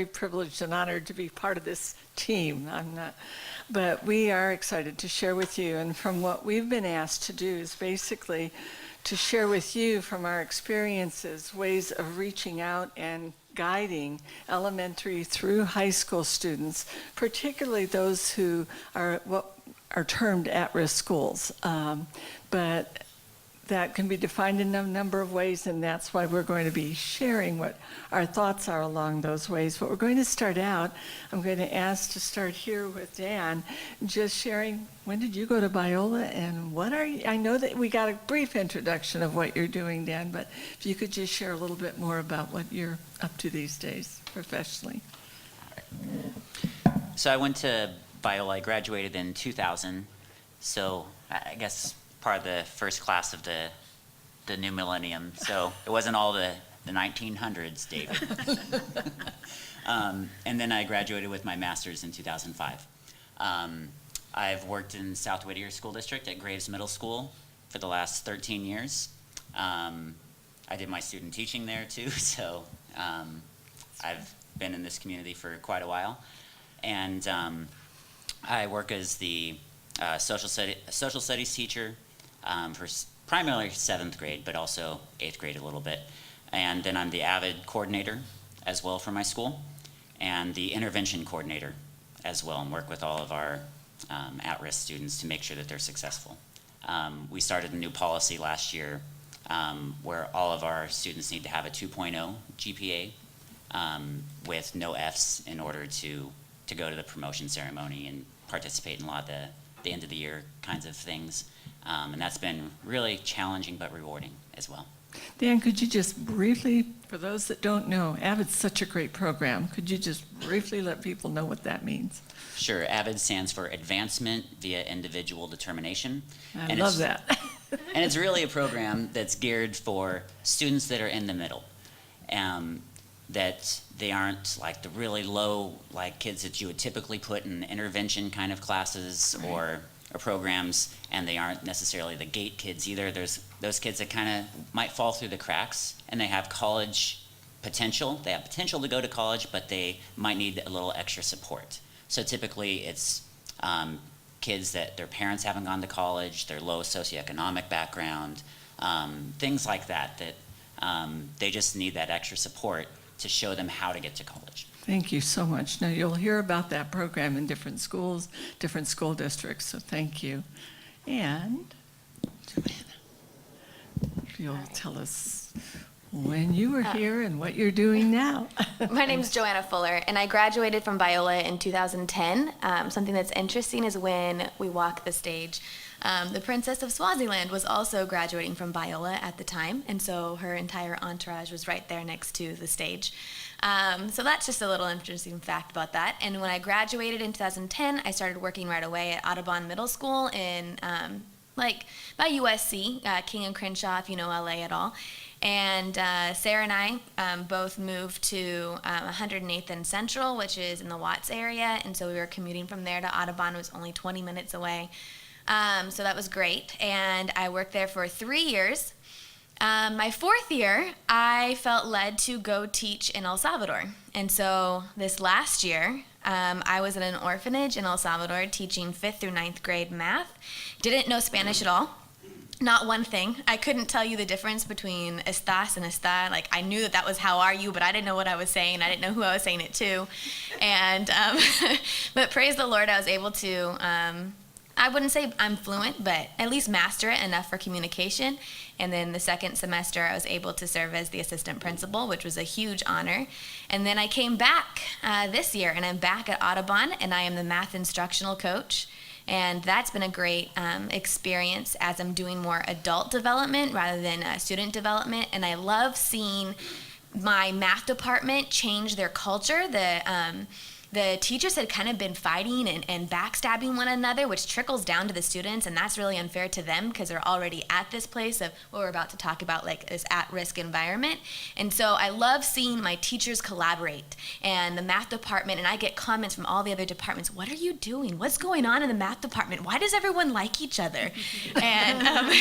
very privileged and honored to be part of this team. But we are excited to share with you. And from what we've been asked to do is basically to share with you from our experiences ways of reaching out and guiding elementary through high school students, particularly those who are what are termed at-risk schools. But that can be defined in a number of ways, and that's why we're going to be sharing what our thoughts are along those ways. But we're going to start out, I'm going to ask to start here with Dan, just sharing, when did you go to Biola, and what are you, I know that we got a brief introduction of what you're doing, Dan, but if you could just share a little bit more about what you're up to these days professionally. So I went to Biola, I graduated in 2000, so I guess part of the first class of the new millennium, so it wasn't all the 1900s, David. And then I graduated with my master's in 2005. I've worked in South Whittier School District at Graves Middle School for the last 13 years. I did my student teaching there too, so I've been in this community for quite a while. And I work as the social studies teacher for primarily 7th grade, but also 8th grade a little bit. And then I'm the AVID coordinator as well for my school, and the intervention coordinator as well, and work with all of our at-risk students to make sure that they're successful. We started a new policy last year where all of our students need to have a 2.0 GPA with no Fs in order to go to the promotion ceremony and participate in a lot of the end of the year kinds of things. And that's been really challenging but rewarding as well. Dan, could you just briefly, for those that don't know, AVID's such a great program. Could you just briefly let people know what that means? Sure. AVID stands for Advancement via Individual Determination. I love that. And it's really a program that's geared for students that are in the middle. That they aren't like the really low like kids that you would typically put in intervention kind of classes or programs, and they aren't necessarily the gate kids either. There's those kids that kind of might fall through the cracks, and they have college potential. They have potential to go to college, but they might need a little extra support. So typically it's kids that their parents haven't gone to college, their low socioeconomic background, things like that, that they just need that extra support to show them how to get to college. Thank you so much. Now, you'll hear about that program in different schools, different school districts, so thank you. And Joanna, if you'll tell us when you were here and what you're doing now. My name's Joanna Fuller, and I graduated from Biola in 2010. Something that's interesting is when we walk the stage, the Princess of Swaziland was also graduating from Biola at the time, and so her entire entourage was right there next to the stage. So that's just a little interesting fact about that. And when I graduated in 2010, I started working right away at Audubon Middle School in by USC, King and Crenshaw, if you know LA at all. And Sarah and I both moved to 108th and Central, which is in the Watts area, and so we were commuting from there to Audubon. It was only 20 minutes away. So that was great, and I worked there for 3 years. My 4th year, I felt led to go teach in El Salvador, and so this last year, I was in an orphanage in El Salvador teaching 5th through 9th grade math. Didn't know Spanish at all, not one thing. I couldn't tell you the difference between estás and está. Like, I knew that was how are you, but I didn't know what I was saying. I didn't know who I was saying it to, and but praise the Lord, I was able to. I wouldn't say I'm fluent, but at least master it enough for communication. And then the second semester, I was able to serve as the assistant principal, which was a huge honor. And then I came back this year, and I'm back at Audubon, and I am the math instructional coach. And that's been a great experience as I'm doing more adult development rather than student development. And I love seeing my math department change their culture. The teachers had kind of been fighting and backstabbing one another, which trickles down to the students, and that's really unfair to them because they're already at this place of what we're about to talk about, like this at-risk environment. And so I love seeing my teachers collaborate and the math department, and I get comments from all the other departments, what are you doing? What's going on in the math department? Why does everyone like each other? And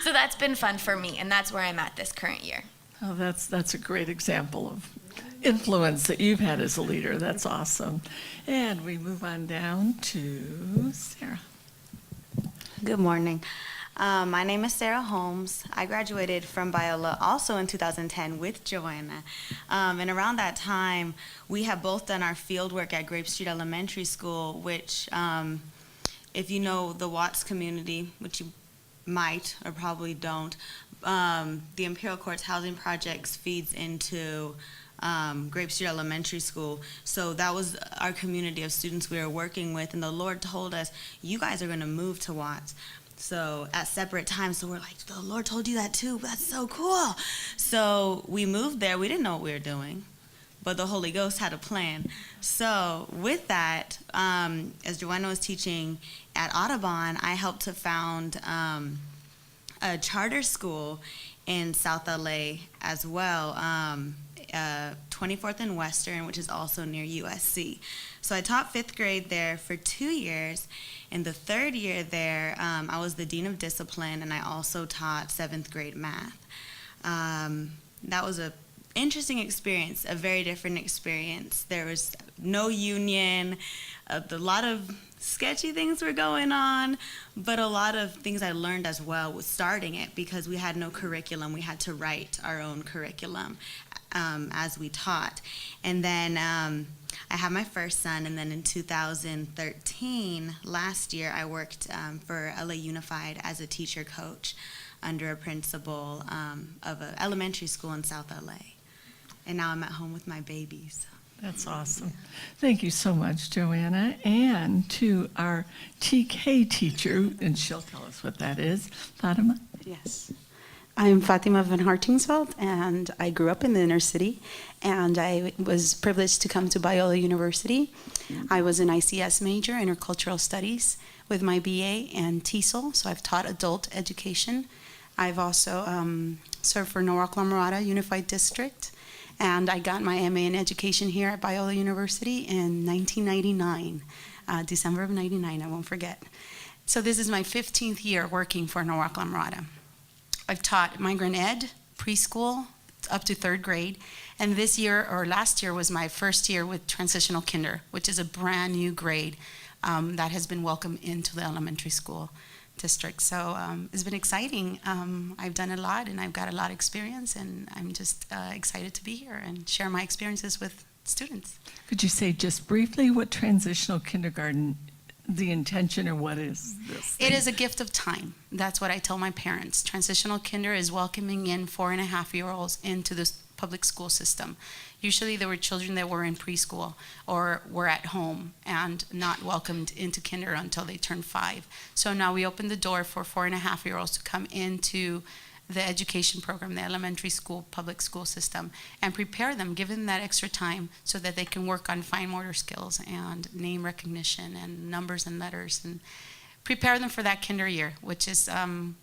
so that's been fun for me, and that's where I'm at this current year. Oh, that's a great example of influence that you've had as a leader. That's awesome. And we move on down to Sarah. Good morning. My name is Sarah Holmes. I graduated from Biola also in 2010 with Joanna. And around that time, we have both done our field work at Grape Street Elementary School, which, if you know the Watts community, which you might or probably don't, the Imperial Courts Housing Projects feeds into Grape Street Elementary School. So that was our community of students we were working with, and the Lord told us, you guys are going to move to Watts. So at separate times, so we're like, the Lord told you that too? That's so cool. So we moved there. We didn't know what we were doing, but the Holy Ghost had a plan. So with that, as Joanna was teaching at Audubon, I helped to found a charter school in South LA as well, 24th and Western, which is also near USC. So I taught 5th grade there for 2 years. In the 3rd year there, I was the Dean of Discipline, and I also taught 7th grade math. That was a interesting experience, a very different experience. There was no union, a lot of sketchy things were going on, but a lot of things I learned as well with starting it, because we had no curriculum. We had to write our own curriculum as we taught. And then I had my first son, and then in 2013, last year, I worked for LA Unified as a teacher coach under a principal of an elementary school in South LA. And now I'm at home with my babies. That's awesome. Thank you so much, Joanna. And to our TK teacher, and she'll tell us what that is, Fatima. Yes. I'm Fatima van Hartingsveld, and I grew up in the inner city, and I was privileged to come to Biola University. I was an ICS major, Intercultural Studies, with my BA and TESOL, so I've taught adult education. I've also served for Norwalk La Mirada Unified District, and I got my MA in education here at Biola University in 1999, December of 99, I won't forget. So this is my 15th year working for Norwalk La Mirada. I've taught migrant ed, preschool, up to 3rd grade, and this year, or last year, was my first year with transitional kinder, which is a brand new grade that has been welcomed into the elementary school district. So it's been exciting. I've done a lot, and I've got a lot of experience, and I'm just excited to be here and share my experiences with students. Could you say just briefly what transitional kindergarten, the intention, or what is this thing? It is a gift of time. That's what I tell my parents. Transitional kinder is welcoming in 4.5-year-olds into this public school system. Usually there were children that were in preschool or were at home and not welcomed into kinder until they turned 5. So now we open the door for 4.5-year-olds to come into the education program, the elementary school, public school system, and prepare them, give them that extra time so that they can work on fine motor skills and name recognition and numbers and letters, and prepare them for that kinder year, which is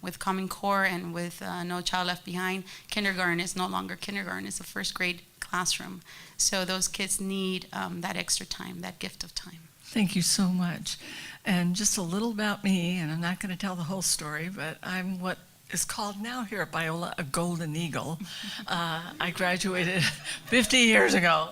with Common Core and with No Child Left Behind. Kindergarten is no longer kindergarten, it's a 1st grade classroom. So those kids need that extra time, that gift of time. Thank you so much. And just a little about me, and I'm not going to tell the whole story, but I'm what is called now here at Biola a golden eagle. I graduated 50 years ago.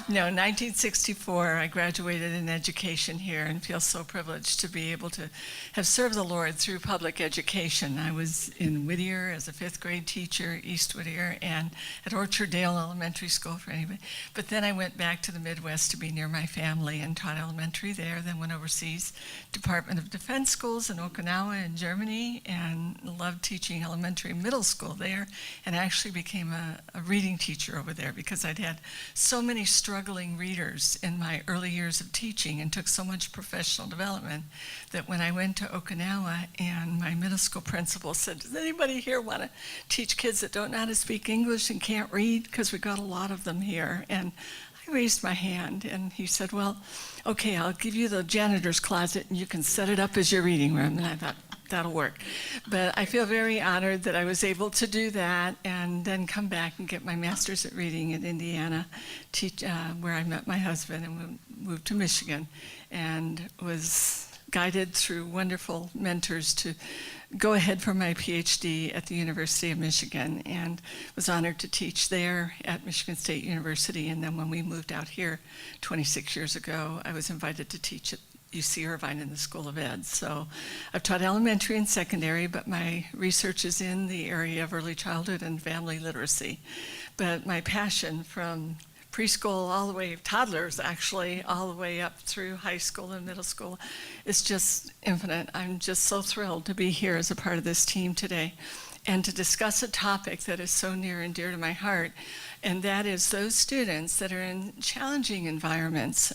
No, 1964, I graduated in education here and feel so privileged to be able to have served the Lord through public education. I was in Whittier as a 5th grade teacher, East Whittier, and at Orchard Dale Elementary School for anybody. But then I went back to the Midwest to be near my family and taught elementary there, then went overseas, Department of Defense schools in Okinawa in Germany, and loved teaching elementary middle school there, and actually became a reading teacher over there because I'd had so many struggling readers in my early years of teaching and took so much professional development that when I went to Okinawa and my middle school principal said, does anybody here want to teach kids that don't know how to speak English and can't read? Because we got a lot of them here. And I raised my hand and he said, well, okay, I'll give you the janitor's closet and you can set it up as your reading room. And I thought, that'll work. But I feel very honored that I was able to do that and then come back and get my master's at reading in Indiana, teach, where I met my husband and moved to Michigan, and was guided through wonderful mentors to go ahead for my PhD at the University of Michigan and was honored to teach there at Michigan State University. And then when we moved out here 26 years ago, I was invited to teach at UC Irvine in the School of Ed. So I've taught elementary and secondary, but my research is in the area of early childhood and family literacy. But my passion from preschool all the way, toddlers actually, all the way up through high school and middle school is just infinite. I'm just so thrilled to be here as a part of this team today and to discuss a topic that is so near and dear to my heart, and that is those students that are in challenging environments,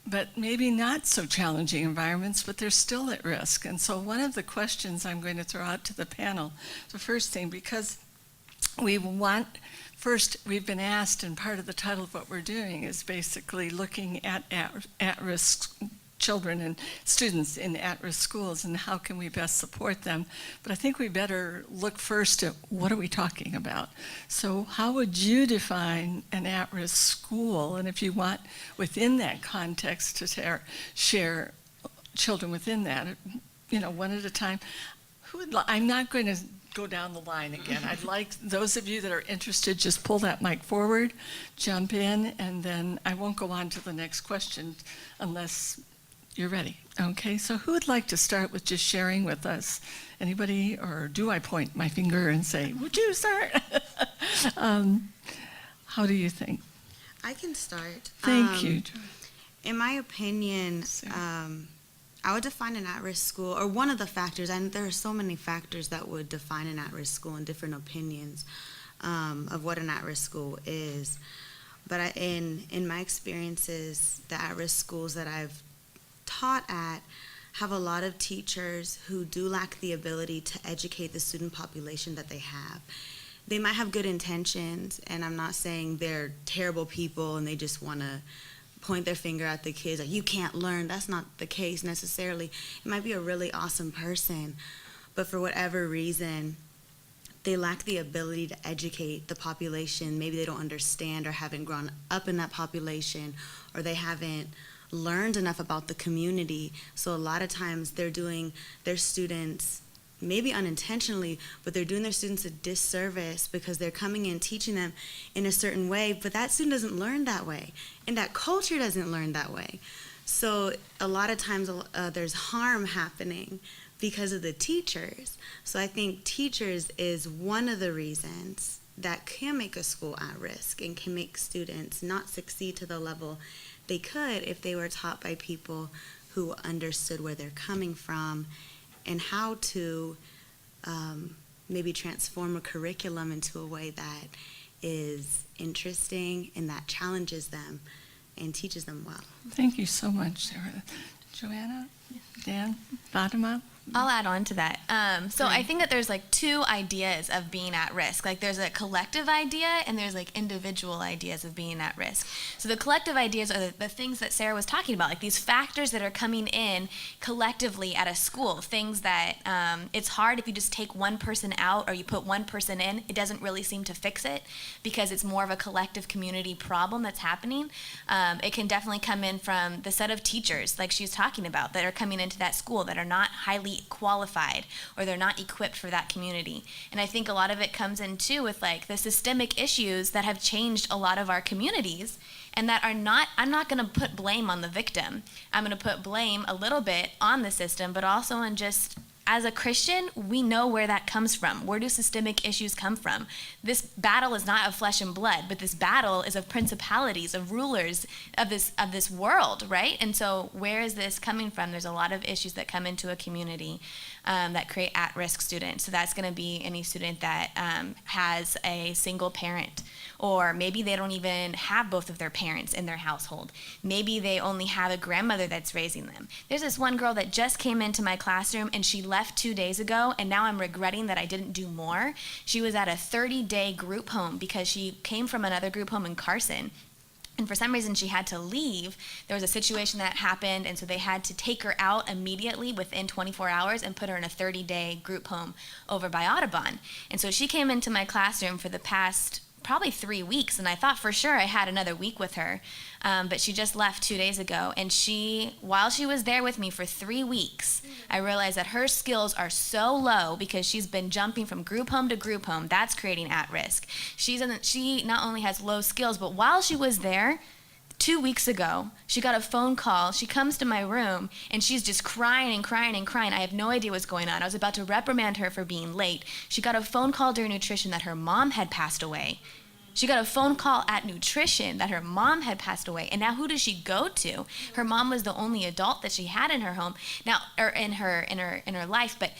but maybe not so challenging environments, but they're still at risk. And so one of the questions I'm going to throw out to the panel, the first thing, because we've been asked, and part of the title of what we're doing is basically looking at at-risk children and students in at-risk schools and how can we best support them. But I think we better look first at what are we talking about. So how would you define an at-risk school? And if you want within that context to share children within that, one at a time. I'm not going to go down the line again. I'd like those of you that are interested, just pull that mic forward, jump in, and then I won't go on to the next question unless you're ready. Okay, so who would like to start with just sharing with us? Anybody, or do I point my finger and say, would you start? How do you think? I can start. Thank you. In my opinion, I would define an at-risk school, or one of the factors, and there are so many factors that would define an at-risk school and different opinions of what an at-risk school is. But in my experiences, the at-risk schools that I've taught at have a lot of teachers who do lack the ability to educate the student population that they have. They might have good intentions, and I'm not saying they're terrible people and they just want to point their finger at the kids like, you can't learn. That's not the case necessarily. It might be a really awesome person, but for whatever reason, they lack the ability to educate the population. Maybe they don't understand or haven't grown up in that population, or they haven't learned enough about the community. So a lot of times they're doing their students, maybe unintentionally, but they're doing their students a disservice because they're coming in teaching them in a certain way, but that student doesn't learn that way, and that culture doesn't learn that way. So a lot of times there's harm happening because of the teachers. So I think teachers is one of the reasons that can make a school at risk and can make students not succeed to the level they could if they were taught by people who understood where they're coming from and how to maybe transform a curriculum into a way that is interesting and that challenges them and teaches them well. Thank you so much, Sarah. Joanna, Dan, Fatima? I'll add on to that. So I think that there's like two ideas of being at risk. Like there's a collective idea and there's like individual ideas of being at risk. So the collective ideas are the things that Sarah was talking about, like these factors that are coming in collectively at a school, things that it's hard if you just take one person out or you put one person in, it doesn't really seem to fix it because it's more of a collective community problem that's happening. It can definitely come in from the set of teachers, like she was talking about, that are coming into that school that are not highly qualified or they're not equipped for that community. And I think a lot of it comes in too with like the systemic issues that have changed a lot of our communities and that are not, I'm not going to put blame on the victim. I'm going to put blame a little bit on the system, but also on just, as a Christian, we know where that comes from. Where do systemic issues come from? This battle is not of flesh and blood, but this battle is of principalities, of rulers of this world, right? And so where is this coming from? There's a lot of issues that come into a community that create at-risk students. So that's going to be any student that has a single parent, or maybe they don't even have both of their parents in their household. Maybe they only have a grandmother that's raising them. There's this one girl that just came into my classroom and she left 2 days ago, and now I'm regretting that I didn't do more. She was at a 30-day group home because she came from another group home in Carson. And for some reason, she had to leave. There was a situation that happened, and so they had to take her out immediately within 24 hours and put her in a 30-day group home over by Audubon. And so she came into my classroom for the past probably 3 weeks, and I thought for sure I had another week with her. But she just left 2 days ago, and while she was there with me for 3 weeks, I realized that her skills are so low because she's been jumping from group home to group home. That's creating at risk. She not only has low skills, but while she was there, 2 weeks ago, she got a phone call. She comes to my room, and she's just crying and crying and crying. I have no idea what's going on. I was about to reprimand her for being late. She got a phone call during nutrition that her mom had passed away. She got a phone call at nutrition that her mom had passed away. And now who does she go to? Her mom was the only adult that she had in her home, now, or in her life, but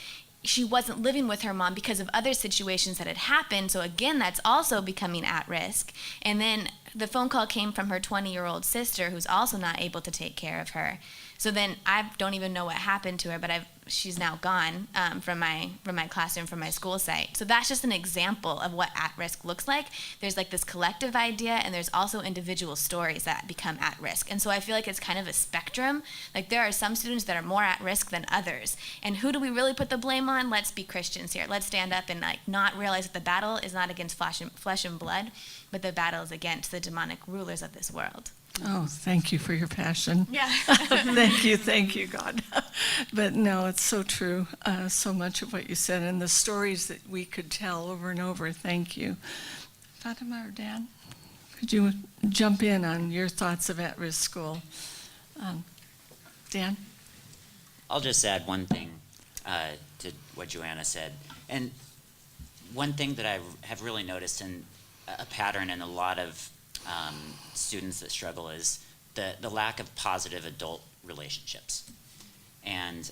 she wasn't living with her mom because of other situations that had happened. So again, that's also becoming at risk. And then the phone call came from her 20-year-old sister, who's also not able to take care of her. So then I don't even know what happened to her, but she's now gone from my classroom, from my school site. So that's just an example of what at risk looks like. There's like this collective idea, and there's also individual stories that become at risk. And so I feel like it's kind of a spectrum. Like there are some students that are more at risk than others. And who do we really put the blame on? Let's be Christians here. Let's stand up and like not realize that the battle is not against flesh and blood, but the battle is against the demonic rulers of this world. Oh, thank you for your passion. Yeah. Thank you, God. But no, it's so true. So much of what you said and the stories that we could tell over and over. Thank you. Fatima or Dan, could you jump in on your thoughts of at-risk school? Dan? I'll just add one thing to what Joanna said. And one thing that I have really noticed in a pattern in a lot of students that struggle is the lack of positive adult relationships, and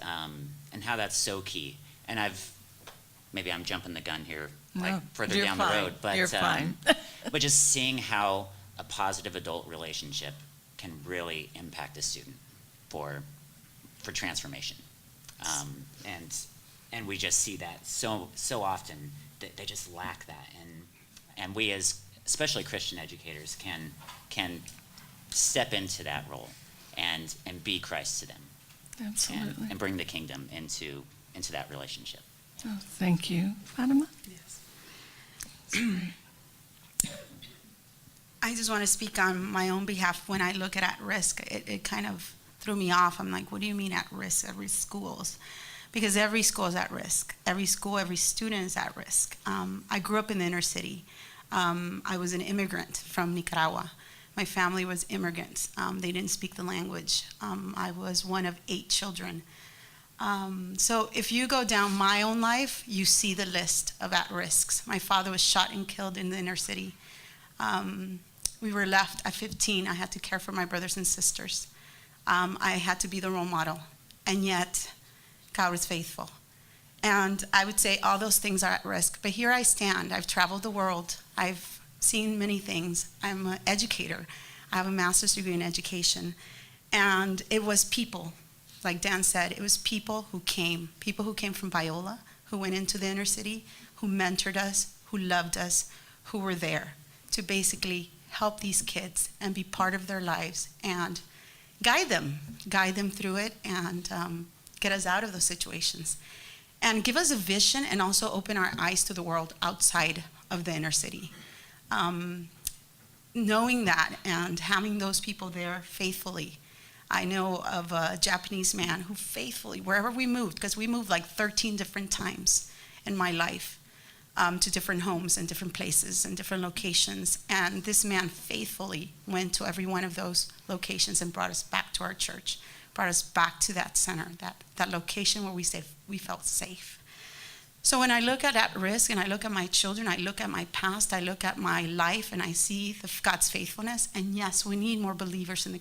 how that's so key. And maybe I'm jumping the gun here, like further down the road, but you're fine. but just seeing how a positive adult relationship can really impact a student for transformation, and we just see that so often that they just lack that, and we as especially Christian educators can step into that role and be Christ to them. Absolutely. And bring the kingdom into that relationship. Oh, thank you. Fatima? I just want to speak on my own behalf. When I look at risk, it kind of threw me off. I'm like, what do you mean at risk? At risk schools? Because every school is at risk. Every school, every student is at risk. I grew up in the inner city. I was an immigrant from Nicaragua. My family was immigrants. They didn't speak the language. I was one of 8 children. So if you go down my own life, you see the list of at-risks. My father was shot and killed in the inner city. We were left at 15. I had to care for my brothers and sisters. I had to be the role model. And yet, God was faithful. And I would say all those things are at risk. But here I stand. I've traveled the world. I've seen many things. I'm an educator. I have a master's degree in education. And it was people, like Dan said, it was people who came from Biola, who went into the inner city, who mentored us, who loved us, who were there to basically help these kids and be part of their lives and guide them through it and get us out of those situations. And give us a vision and also open our eyes to the world outside of the inner city. Knowing that and having those people there faithfully. I know of a Japanese man who faithfully, wherever we moved, because we moved like 13 different times in my life to different homes and different places and different locations. And this man faithfully went to every one of those locations and brought us back to our church. Brought us back to that center, that location where we felt safe. So when I look at risk and I look at my children, I look at my past, I look at my life, and I see God's faithfulness. And yes, we need more believers in the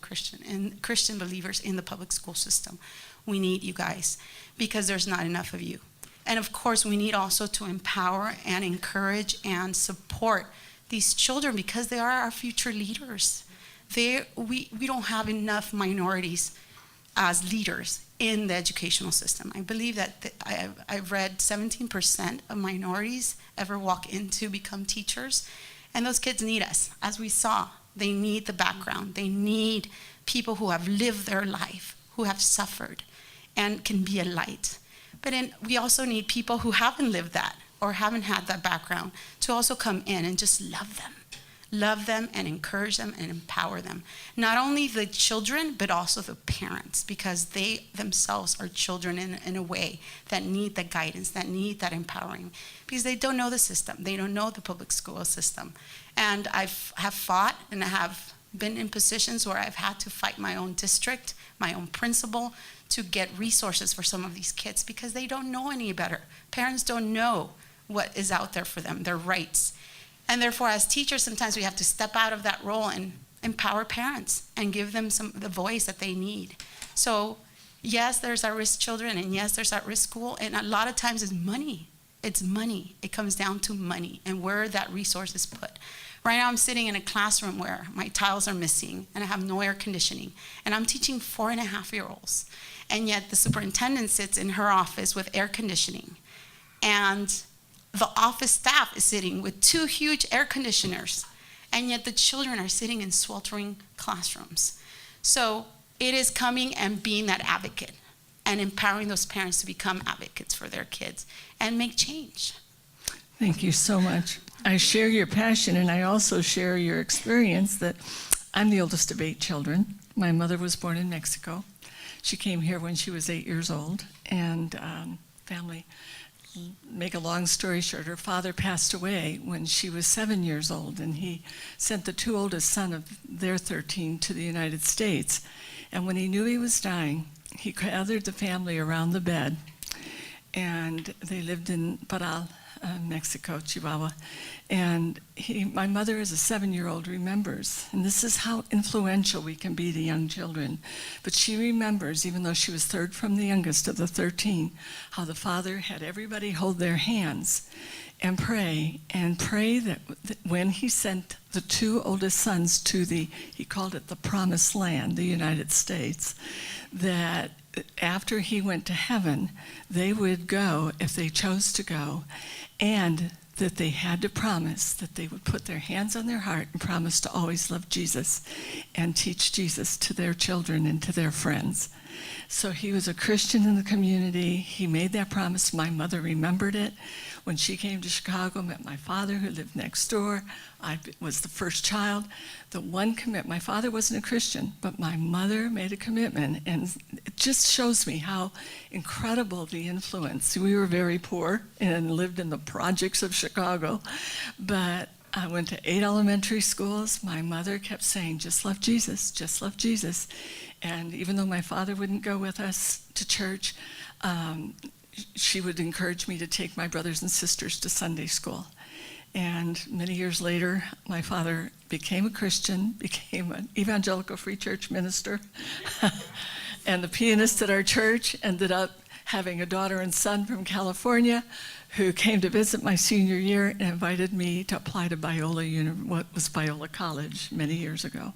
Christian believers in the public school system. We need you guys because there's not enough of you. And of course, we need also to empower and encourage and support these children because they are our future leaders. We don't have enough minorities as leaders in the educational system. I believe that I've read 17% of minorities ever walk in to become teachers, and those kids need us. As we saw, they need the background. They need people who have lived their life, who have suffered, and can be a light. But then we also need people who haven't lived that or haven't had that background to also come in and just love them love them and encourage them and empower them. Not only the children, but also the parents, because they themselves are children in a way that need the guidance, that need that empowering, because they don't know the system. They don't know the public school system. And have fought and I have been in positions where I've had to fight my own district, my own principal, to get resources for some of these kids because they don't know any better. Parents don't know what is out there for them, their rights. And therefore, as teachers, sometimes we have to step out of that role and empower parents and give them the voice that they need. So yes, there's at-risk children, and yes, there's at-risk school, and a lot of times it's money. It's money. It comes down to money and where that resource is put. Right now I'm sitting in a classroom where my tiles are missing and I have no air conditioning, and I'm teaching 4.5-year-olds. And yet the superintendent sits in her office with air conditioning, and the office staff is sitting with 2 huge air conditioners, and yet the children are sitting in sweltering classrooms. So it is coming and being that advocate and empowering those parents to become advocates for their kids and make change. Thank you so much. I share your passion, and I also share your experience that I'm the oldest of 8 children. My mother was born in Mexico. She came here when she was 8 years old, and family, make a long story short, her father passed away when she was 7 years old, and he sent the 2 oldest sons of their 13 to the United States. And when he knew he was dying, he gathered the family around the bed, and they lived in Parral, Mexico, Chihuahua. And my mother, as a 7-year-old, remembers, and this is how influential we can be to young children, but she remembers, even though she was third from the youngest of the 13, how the father had everybody hold their hands and pray that when he sent the 2 oldest sons to he called it the promised land, the United States, that after he went to heaven, they would go if they chose to go, and that they had to promise that they would put their hands on their heart and promise to always love Jesus and teach Jesus to their children and to their friends. So he was a Christian in the community. He made that promise. My mother remembered it. When she came to Chicago, met my father, who lived next door. I was the first child. The one commitment, my father wasn't a Christian, but my mother made a commitment, and it just shows me how incredible the influence. We were very poor and lived in the projects of Chicago, but I went to 8 elementary schools. My mother kept saying, just love Jesus, just love Jesus. And even though my father wouldn't go with us to church, she would encourage me to take my brothers and sisters to Sunday school. And many years later, my father became a Christian, became an evangelical free church minister, and the pianist at our church ended up having a daughter and son from California who came to visit my senior year and invited me to apply to Biola, what was Biola College many years ago.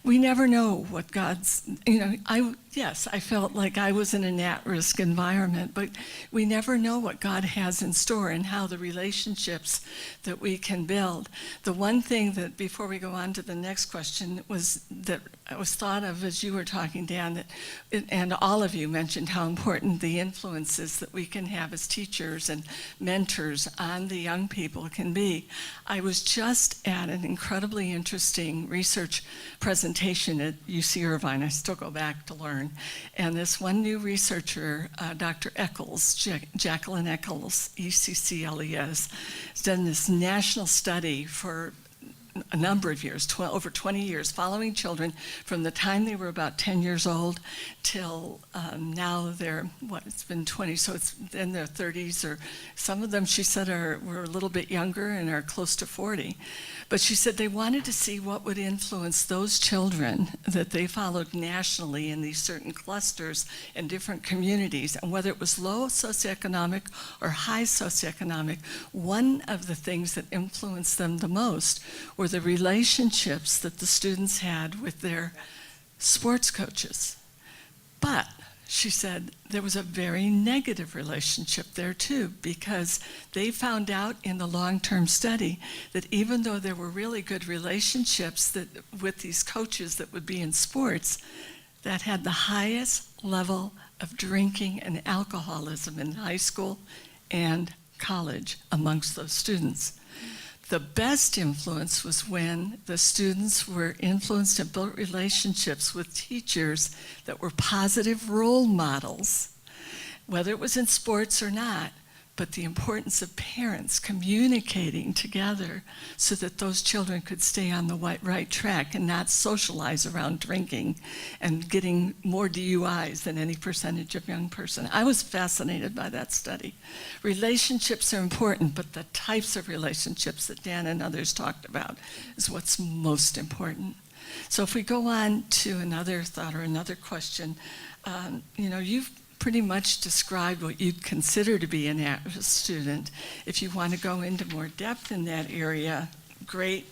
We never know what God's, I felt like I was in an at-risk environment, but we never know what God has in store and how the relationships that we can build. The one thing that, before we go on to the next question, was that I was thought of as you were talking, Dan, and all of you mentioned how important the influences that we can have as teachers and mentors on the young people can be. I was just at an incredibly interesting research presentation at UC Irvine. I still go back to learn. And this one new researcher, Dr. Eccles, Jacqueline Eccles, E-C-C-L-E-S, has done this national study for a number of years, over 20 years, following children from the time they were about 10 years old till now they're, it's been 20, so it's in their 30s, or some of them, she said, were a little bit younger and are close to 40. But she said they wanted to see what would influence those children that they followed nationally in these certain clusters in different communities, and whether it was low socioeconomic or high socioeconomic, one of the things that influenced them the most were the relationships that the students had with their sports coaches. But she said there was a very negative relationship there too, because they found out in the long-term study that even though there were really good relationships with these coaches that would be in sports, that had the highest level of drinking and alcoholism in high school and college amongst those students. The best influence was when the students were influenced and built relationships with teachers that were positive role models, whether it was in sports or not, but the importance of parents communicating together so that those children could stay on the right track and not socialize around drinking and getting more DUIs than any percentage of young person. I was fascinated by that study. Relationships are important, but the types of relationships that Dan and others talked about is what's most important. So if we go on to another thought or another question, you've pretty much described what you'd consider to be an at-risk student. If you want to go into more depth in that area, great.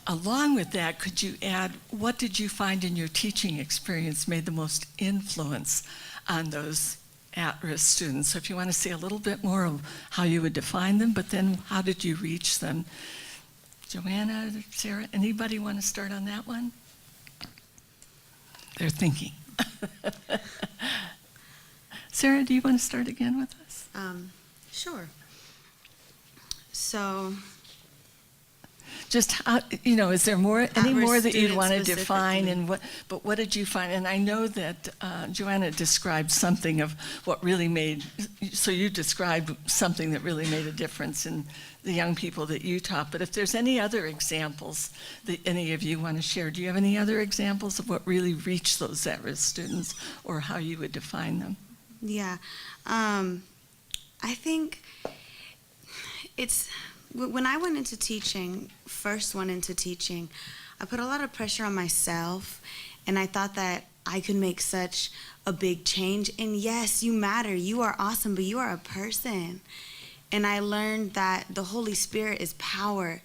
Along with that, could you add, what did you find in your teaching experience made the most influence on those at-risk students? So if you want to say a little bit more of how you would define them, but then how did you reach them? Joanna, Sarah, anybody want to start on that one? They're thinking. Sarah, do you want to start again with us? Sure. So, just how, is there any more that you'd want to define, specifically. but what did you find? And I know that Joanna described something of what really made, so you described something that really made a difference in the young people that you taught, but if there's any other examples that any of you want to share, do you have any other examples of what really reached those at-risk students or how you would define them? Yeah, I think it's, when I went into teaching, I put a lot of pressure on myself, and I thought that I could make such a big change. And yes, you matter, you are awesome, but you are a person. And I learned that the Holy Spirit is power,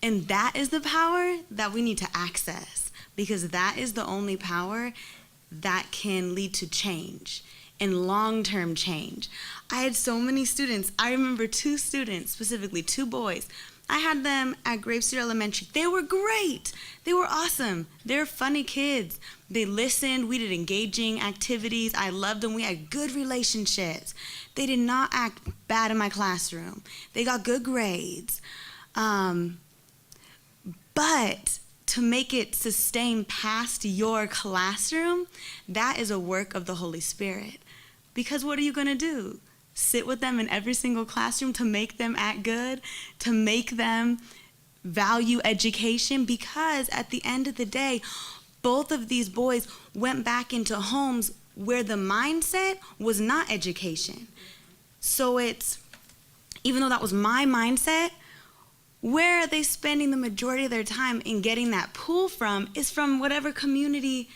and that is the power that we need to access, because that is the only power that can lead to change and long-term change. I had so many students. I remember 2 students, specifically 2 boys. I had them at Grave Street Elementary. They were great. They were awesome. They're funny kids. They listened. We did engaging activities. I loved them. We had good relationships. They did not act bad in my classroom. They got good grades. But to make it sustain past your classroom, that is a work of the Holy Spirit. Because what are you going to do? Sit with them in every single classroom to make them act good, to make them value education? Because at the end of the day, both of these boys went back into homes where the mindset was not education. So it's, even though that was my mindset, where are they spending the majority of their time in getting that pull from is from whatever community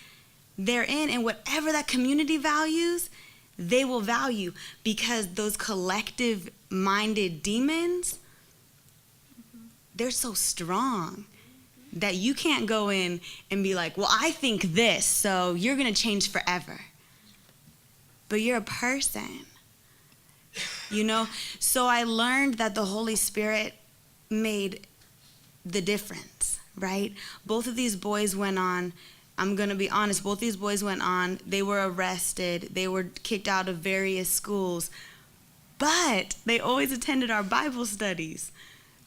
they're in, and whatever that community values, they will value, because those collective-minded demons, they're so strong that you can't go in and be like, well, I think this, so you're going to change forever. But you're a person, So I learned that the Holy Spirit made the difference, right? Both of these boys went on, I'm going to be honest, both these boys went on, they were arrested, they were kicked out of various schools, but they always attended our Bible studies.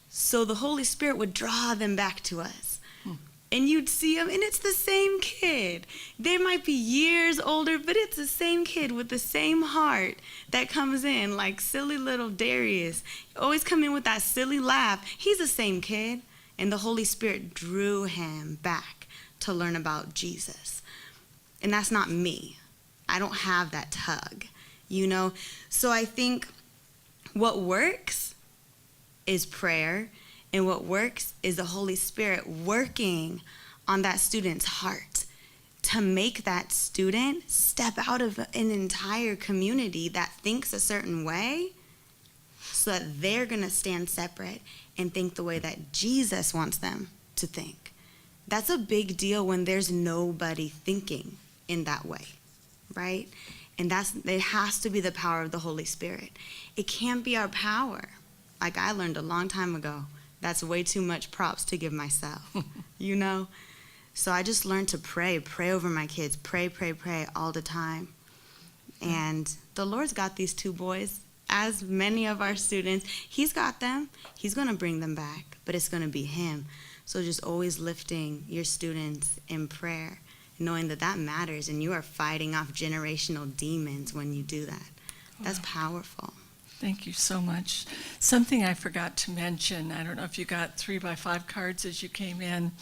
So the Holy Spirit would draw them back to us. And you'd see them, and it's the same kid. They might be years older, but it's the same kid with the same heart that comes in, like silly little Darius. Always come in with that silly laugh. He's the same kid. And the Holy Spirit drew him back to learn about Jesus. And that's not me. I don't have that tug, So I think what works is prayer, and what works is the Holy Spirit working on that student's heart to make that student step out of an entire community that thinks a certain way, so that they're going to stand separate and think the way that Jesus wants them to think. That's a big deal when there's nobody thinking in that way, right? And it has to be the power of the Holy Spirit. It can't be our power. Like I learned a long time ago, that's way too much props to give myself, So I just learned to pray over my kids, pray all the time. And the Lord's got these 2 boys as many of our students, he's got them, he's going to bring them back, but it's going to be him. So just always lifting your students in prayer, knowing that that matters, and you are fighting off generational demons when you do that. That's powerful. Thank you so much. Something I forgot to mention, I don't know if you got 3x5 cards as you came in,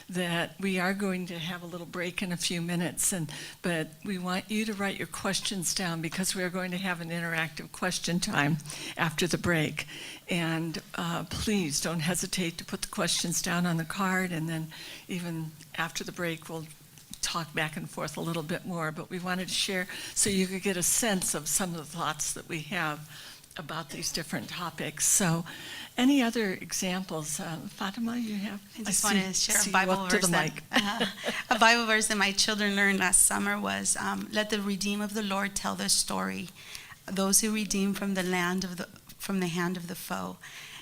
that we are going to have a little break in a few minutes, but we want you to write your questions down because we are going to have an interactive question time after the break. And please don't hesitate to put the questions down on the card, and then even after the break we'll talk back and forth a little bit more. But we wanted to share so you could get a sense of some of the thoughts that we have about these different topics. So any other examples? Fatima, you have? I just want to share see a you Bible up to verse the mic. a Bible verse that my children learned last summer was, "Let the redeemed of the Lord tell their story, those who redeem from the hand of the foe."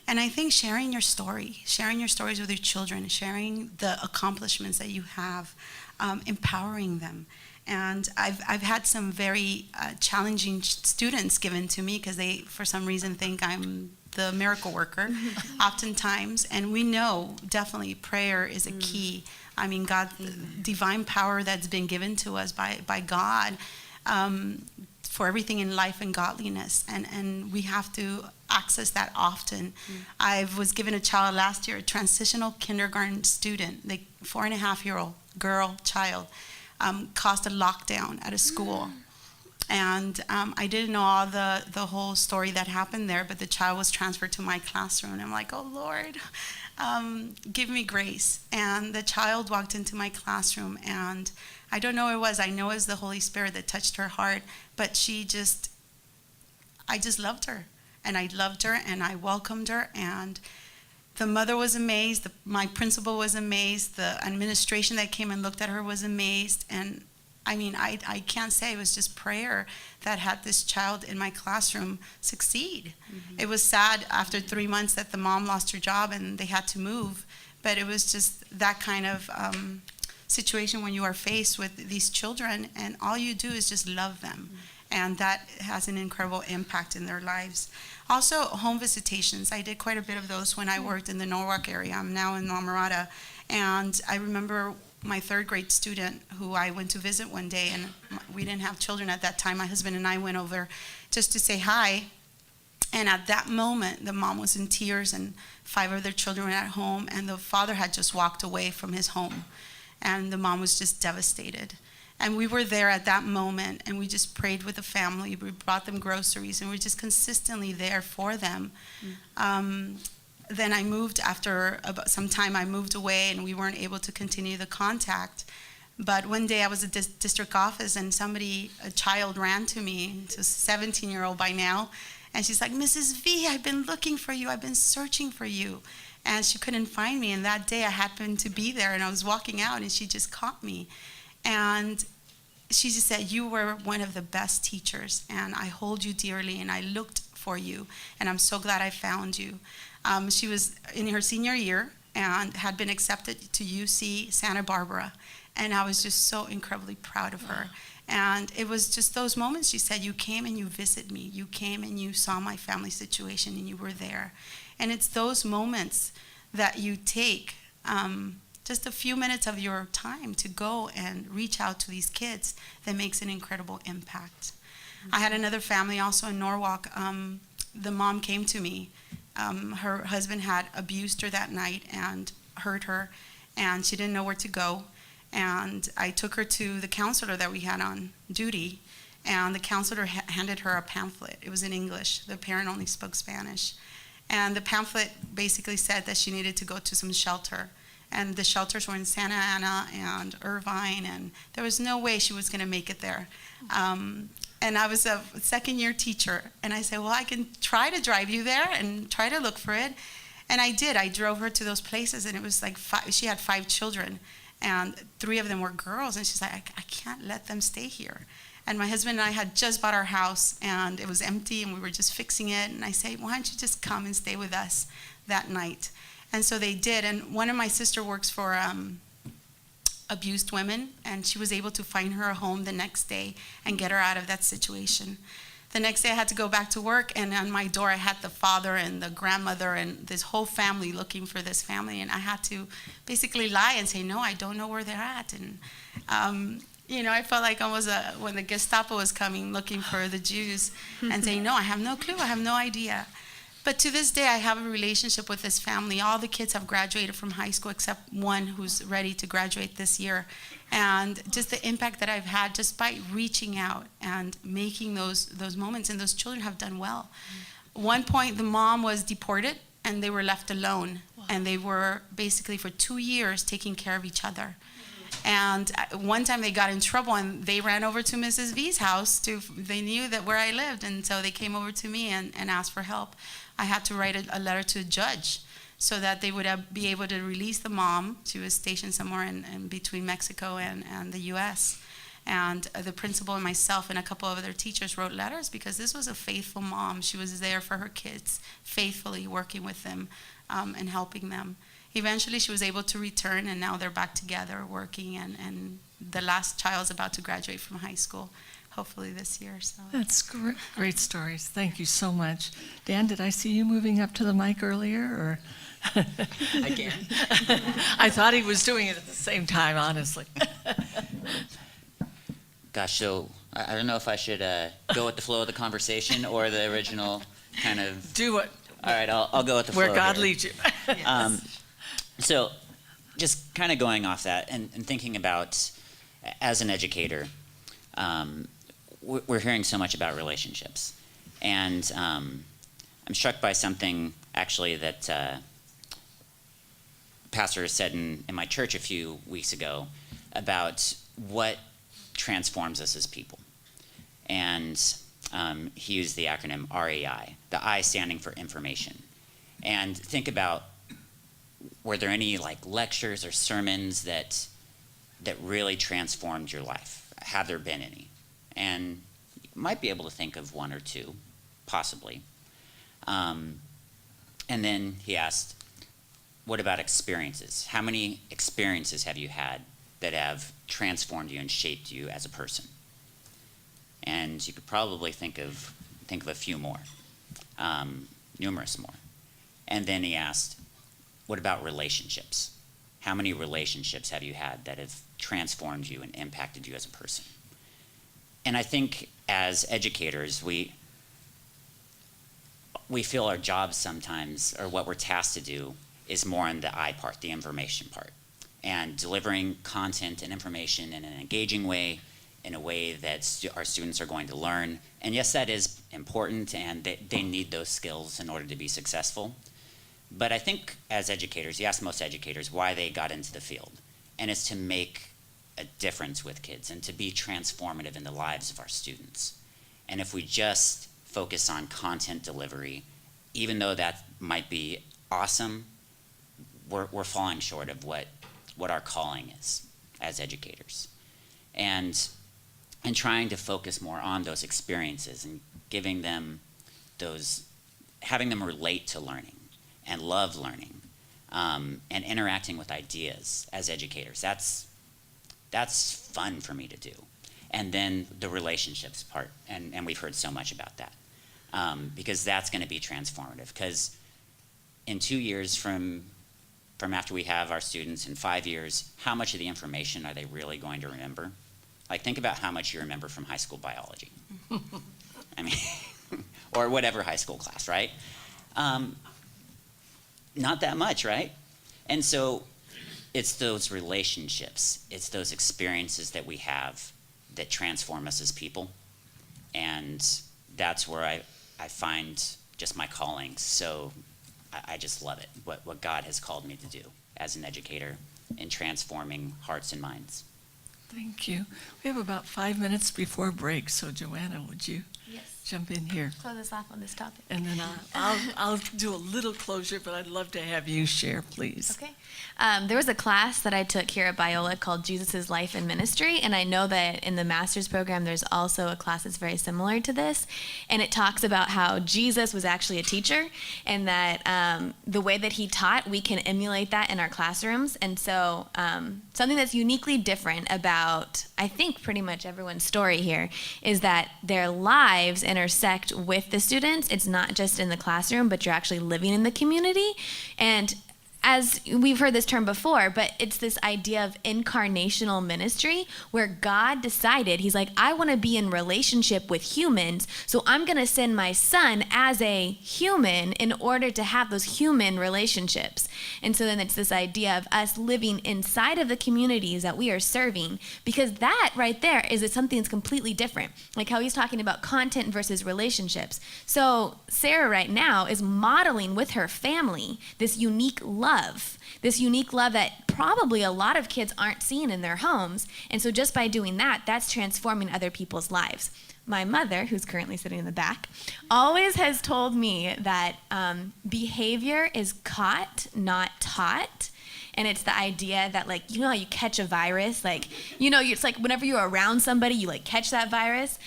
And I think sharing your stories with your children, sharing the accomplishments that you have, empowering them. And I've had some very challenging students given to me because they, for some reason, think I'm the miracle worker oftentimes. And we know definitely prayer is a key. I mean, God, divine power that's been given to us by God for everything in life and godliness. And we have to access that often. I was given a child last year, a transitional kindergarten student, the 4.5-year-old child, caused a lockdown at a school. And I didn't know all the whole story that happened there, but the child was transferred to my classroom. And I'm like, oh, Lord, give me grace. And the child walked into my classroom, and I don't know what it was. I know it was the Holy Spirit that touched her heart, but I just loved her. And I loved her, and I welcomed her, and the mother was amazed. My principal was amazed. The administration that came and looked at her was amazed. And I mean, I can't say it was just prayer that had this child in my classroom succeed. It was sad after 3 months that the mom lost her job and they had to move. But it was just that kind of situation when you are faced with these children and all you do is just love them. And that has an incredible impact in their lives. Also, home visitations. I did quite a bit of those when I worked in the Norwalk area. I'm now in La Mirada. And I remember my 3rd grade student who I went to visit one day, and we didn't have children at that time. My husband and I went over just to say hi. And at that moment, the mom was in tears, and 5 of their children were at home, and the father had just walked away from his home. And the mom was just devastated. And we were there at that moment, and we just prayed with the family. We brought them groceries, and we were just consistently there for them. Then I moved after about some time. I moved away, and we weren't able to continue the contact. But one day I was at the district office, and a child ran to me. It's a 17-year-old by now. And she's like, Mrs. V, I've been looking for you. I've been searching for you. And she couldn't find me. And that day I happened to be there, and I was walking out, and she just caught me. And she just said, you were one of the best teachers, and I hold you dearly, and I looked for you, and I'm so glad I found you. She was in her senior year and had been accepted to UC Santa Barbara, and I was just so incredibly proud of her. And it was just those moments. She said, you came and you visited me. You came and you saw my family situation, and you were there. And it's those moments that you take just a few minutes of your time to go and reach out to these kids that makes an incredible impact. I had another family also in Norwalk. The mom came to me. Her husband had abused her that night and hurt her, and she didn't know where to go. And I took her to the counselor that we had on duty, and the counselor handed her a pamphlet. It was in English. The parent only spoke Spanish. And the pamphlet basically said that she needed to go to some shelter. And the shelters were in Santa Ana and Irvine, and there was no way she was going to make it there. And I was a 2nd-year teacher, and I said, well, I can try to drive you there and try to look for it. And I did. I drove her to those places, and it was like she had 5 children, and 3 of them were girls, and she's like, I can't let them stay here. And my husband and I had just bought our house, and it was empty, and we were just fixing it. And I said, why don't you just come and stay with us that night? And so they did. And one of my sister works for abused women, and she was able to find her a home the next day and get her out of that situation. The next day I had to go back to work, and on my door I had the father and the grandmother and this whole family looking for this family, and I had to basically lie and say, no, I don't know where they're at. And I felt like almost when the Gestapo was coming looking for the Jews and saying, no, I have no clue, I have no idea. But to this day, I have a relationship with this family. All the kids have graduated from high school except one who's ready to graduate this year. And just the impact that I've had just by reaching out and making those moments, and those children have done well. One point, the mom was deported, and they were left alone. Wow. And they were basically for 2 years taking care of each other. And one time they got in trouble, and they ran over to Mrs. V's house. They knew that where I lived, and so they came over to me and asked for help. I had to write a letter to a judge so that they would be able to release the mom. She was stationed somewhere in between Mexico and the U.S. And the principal and myself and a couple of other teachers wrote letters because this was a faithful mom. She was there for her kids, faithfully working with them and helping them. Eventually, she was able to return, and now they're back together working, and the last child's about to graduate from high school, hopefully this year. So That's great stories. Thank you so much. Dan, did I see you moving up to the mic earlier? Or Again? I thought he was doing it at the same time, honestly. Gosh, so I don't know if I should go with the flow of the conversation or the original kind of. Do what? All right, I'll go with the flow. Where God here. leads you. So just kind of going off that and thinking about, as an educator, we're hearing so much about relationships. And I'm struck by something actually that pastor said in my church a few weeks ago about what transforms us as people. And he used the acronym RAI, the I standing for information. And think about, were there any lectures or sermons that really transformed your life? Have there been any? And you might be able to think of one or two, possibly. And then he asked, what about experiences? How many experiences have you had that have transformed you and shaped you as a person? And you could probably think of a few more, numerous more. And then he asked, what about relationships? How many relationships have you had that have transformed you and impacted you as a person? And I think as educators, we feel our jobs sometimes, or what we're tasked to do, is more on the I part, the information part, and delivering content and information in an engaging way, in a way that our students are going to learn. And yes, that is important, and they need those skills in order to be successful. But I think as educators, you ask most educators why they got into the field, and it's to make a difference with kids and to be transformative in the lives of our students. And if we just focus on content delivery, even though that might be awesome, we're falling short of what our calling is as educators. And trying to focus more on those experiences and giving them having them relate to learning and love learning, and interacting with ideas as educators. That's fun for me to do. And then the relationships part, and we've heard so much about that, because that's going to be transformative. Because in 2 years from after we have our students, in 5 years, how much of the information are they really going to remember? Think about how much you remember from high school biology. I mean, or whatever high school class, right? Not that much, right? And so it's those relationships, it's those experiences that we have that transform us as people. And that's where I find just my calling. So I just love it, what God has called me to do as an educator in transforming hearts and minds. Thank you. We have about 5 minutes before break, so Joanna, would you jump in here? Close us off on this topic. And then I'll do a little closure, but I'd love to have you share, please. Okay. There was a class that I took here at Biola called Jesus' Life and Ministry, and I know that in the master's program there's also a class that's very similar to this, and it talks about how Jesus was actually a teacher, and that the way that he taught, we can emulate that in our classrooms. And so something that's uniquely different about, I think, pretty much everyone's story here is that their lives intersect with the students. It's not just in the classroom, but you're actually living in the community. And as we've heard this term before, but it's this idea of incarnational ministry where God decided, he's like, I want to be in relationship with humans, so I'm going to send my son as a human in order to have those human relationships. And so then it's this idea of us living inside of the communities that we are serving, because that right there is something that's completely different. Like how he's talking about content versus relationships. So Sarah right now is modeling with her family this unique love that probably a lot of kids aren't seeing in their homes. And so just by doing that, that's transforming other people's lives. My mother, who's currently sitting in the back, always has told me that behavior is caught, not taught. And it's the idea that, like, you know how you catch a virus? Like, you know, it's like whenever you're around somebody, you, like, catch that virus.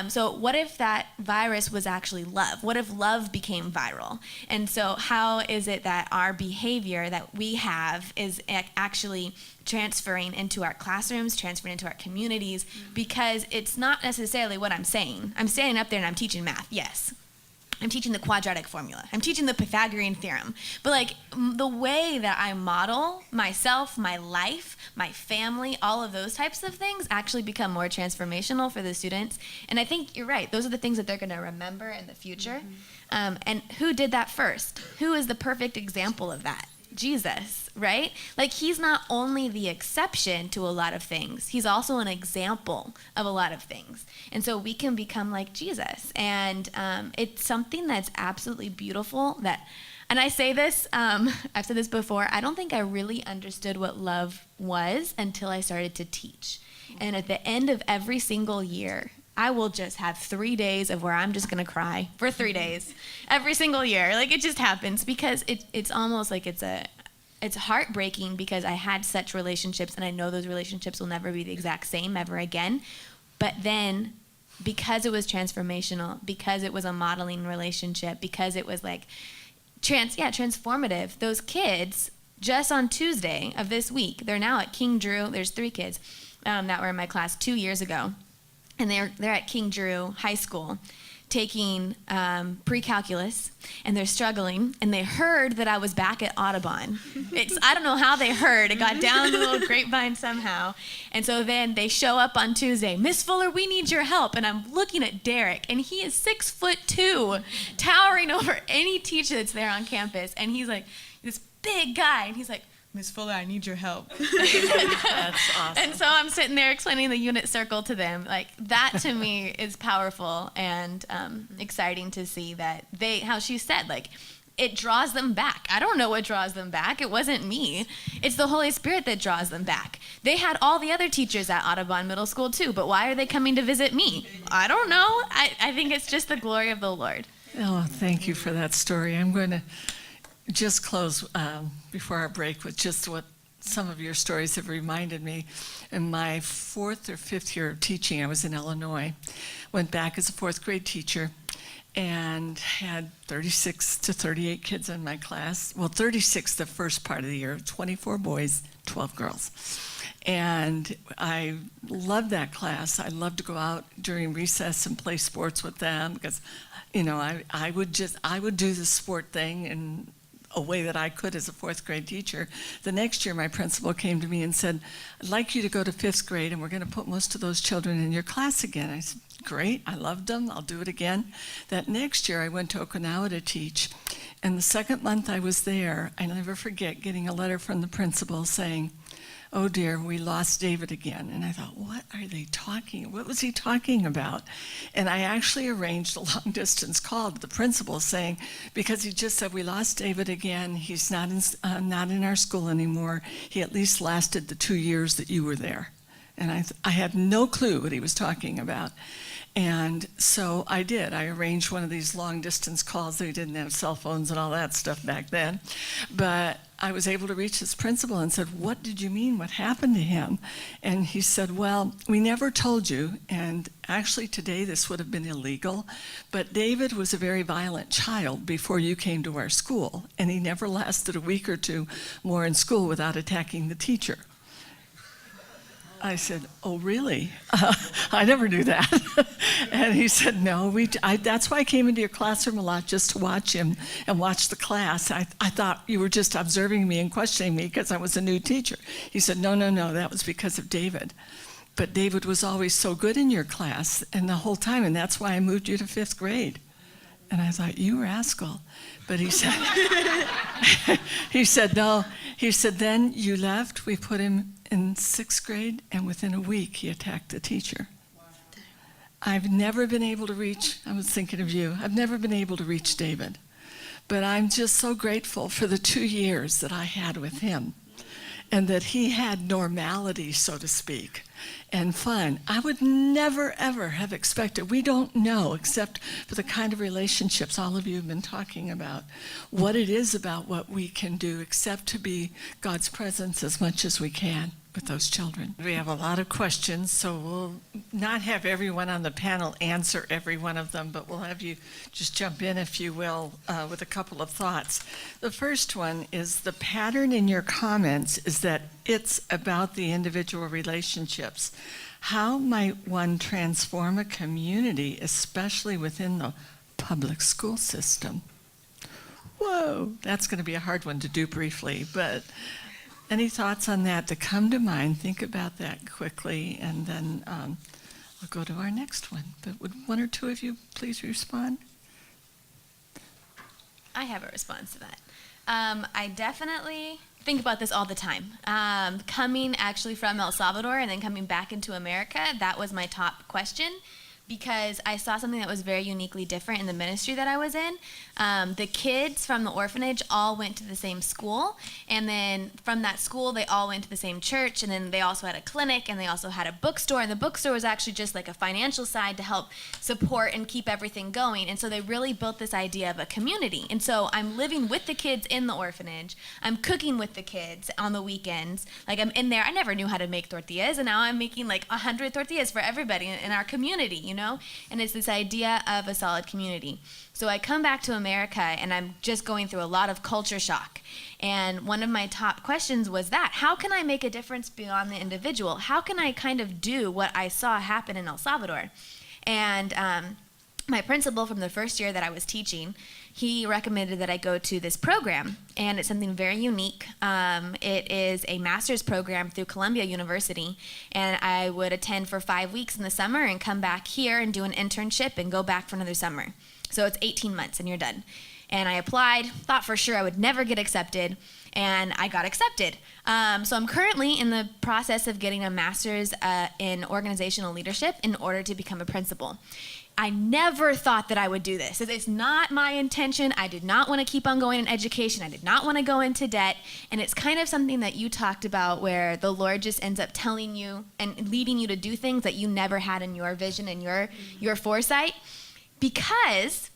So what if that virus was actually love? What if love became viral? And so how is it that our behavior that we have is actually transferring into our classrooms, transferring into our communities? Because it's not necessarily what I'm saying. I'm standing up there and I'm teaching math, yes. I'm teaching the quadratic formula. I'm teaching the Pythagorean theorem. But like the way that I model myself, my life, my family, all of those types of things actually become more transformational for the students. And I think you're right. Those are the things that they're going to remember in the future. And who did that first? Who is the perfect example of that? Jesus, right? Like he's not only the exception to a lot of things, he's also an example of a lot of things. And so we can become like Jesus. And it's something that's absolutely beautiful that, and I say this, I've said this before, I don't think I really understood what love was until I started to teach. And at the end of every single year, I will just have 3 days of where I'm just going to cry for 3 days every single year. Like it just happens because it's almost like it's heartbreaking because I had such relationships and I know those relationships will never be the exact same ever again. But then because it was transformational, because it was a modeling relationship, because it was like transformative, those kids just on Tuesday of this week, they're now at King Drew. There's 3 kids that were in my class 2 years ago. And they're at King Drew High School taking pre-calculus, and they're struggling, and they heard that I was back at Audubon. I don't know how they heard. It got down the little grapevine somehow. And so then they show up on Tuesday. Miss Fuller, we need your help. And I'm looking at Derek, and he is 6'2", towering over any teacher that's there on campus. And he's like this big guy, and he's like, Miss Fuller, I need your help. That's awesome. And so I'm sitting there explaining the unit circle to them. Like that to me is powerful and exciting to see that how she said, like, it draws them back. I don't know what draws them back. It wasn't me. It's the Holy Spirit that draws them back. They had all the other teachers at Audubon Middle School too, but why are they coming to visit me? I don't know. I think it's just the glory of the Lord. Oh, thank you for that story. I'm going to just close before our break with just what some of your stories have reminded me. In my 4th or 5th year of teaching, I was in Illinois, went back as a 4th grade teacher, and had 36 to 38 kids in my class. Well, 36 the first part of the year, 24 boys, 12 girls. And I loved that class. I loved to go out during recess and play sports with them because, you know, I would do the sport thing and a way that I could as a 4th grade teacher. The next year, my principal came to me and said, I'd like you to go to 5th grade, and we're going to put most of those children in your class again. I said, great, I loved them, I'll do it again. That next year, I went to Okinawa to teach, and the second month I was there, I never forget getting a letter from the principal saying, oh dear, we lost David again. And I thought, what was he talking about? And I actually arranged a long distance call to the principal saying, because he just said, we lost David again, he's not in our school anymore, he at least lasted the 2 years that you were there. And I had no clue what he was talking about. And so I did. I arranged one of these long distance calls. They didn't have cell phones and all that stuff back then. But I was able to reach his principal and said, what did you mean? What happened to him? And he said, well, we never told you. And actually today this would have been illegal. But David was a very violent child before you came to our school. And he never lasted a week or 2 more in school without attacking the teacher. I said, oh, really? I never knew that. And he said, no, that's why I came into your classroom a lot, just to watch him and watch the class. I thought you were just observing me and questioning me because I was a new teacher. He said, no, that was because of David. But David was always so good in your class and the whole time, and that's why I moved you to 5th grade. And I thought, you rascal. But he said, he said, no. He said, then you left, we put him in 6th grade, and within a week he attacked the teacher. I've never been able to reach, I was thinking of you, I've never been able to reach David. But I'm just so grateful for the 2 years that I had with him, and that he had normality, so to speak, and fun. I would never, ever have expected, we don't know, except for the kind of relationships all of you have been talking about, what it is about what we can do, except to be God's presence as much as we can with those children. We have a lot of questions, so we'll not have everyone on the panel answer every one of them, but we'll have you just jump in, if you will, with a couple of thoughts. The first one is the pattern in your comments is that it's about the individual relationships. How might one transform a community, especially within the public school system? Whoa, that's going to be a hard one to do briefly, but any thoughts on that to come to mind? Think about that quickly, and then I'll go to our next one. But would one or two of you please respond? I have a response to that. I definitely think about this all the time. Coming actually from El Salvador and then coming back into America, that was my top question, because I saw something that was very uniquely different in the ministry that I was in. The kids from the orphanage all went to the same school, and then from that school they all went to the same church, and then they also had a clinic, and they also had a bookstore, and the bookstore was actually just like a financial side to help support and keep everything going. And so they really built this idea of a community. And so I'm living with the kids in the orphanage, I'm cooking with the kids on the weekends, like I'm in there. I never knew how to make tortillas, and now I'm making like 100 tortillas for everybody in our community, you know? And it's this idea of a solid community. So I come back to America, and I'm just going through a lot of culture shock. And one of my top questions was that, how can I make a difference beyond the individual? How can I kind of do what I saw happen in El Salvador? And my principal from the first year that I was teaching, he recommended that I go to this program, and it's something very unique. It is a master's program through Columbia University, and I would attend for 5 weeks in the summer and come back here and do an internship and go back for another summer. So it's 18 months and you're done. And I applied, thought for sure I would never get accepted, and I got accepted. So I'm currently in the process of getting a master's in organizational leadership in order to become a principal. I never thought that I would do this. It's not my intention. I did not want to keep on going in education. I did not want to go into debt. And it's kind of something that you talked about, where the Lord just ends up telling you and leading you to do things that you never had in your vision and your foresight. Because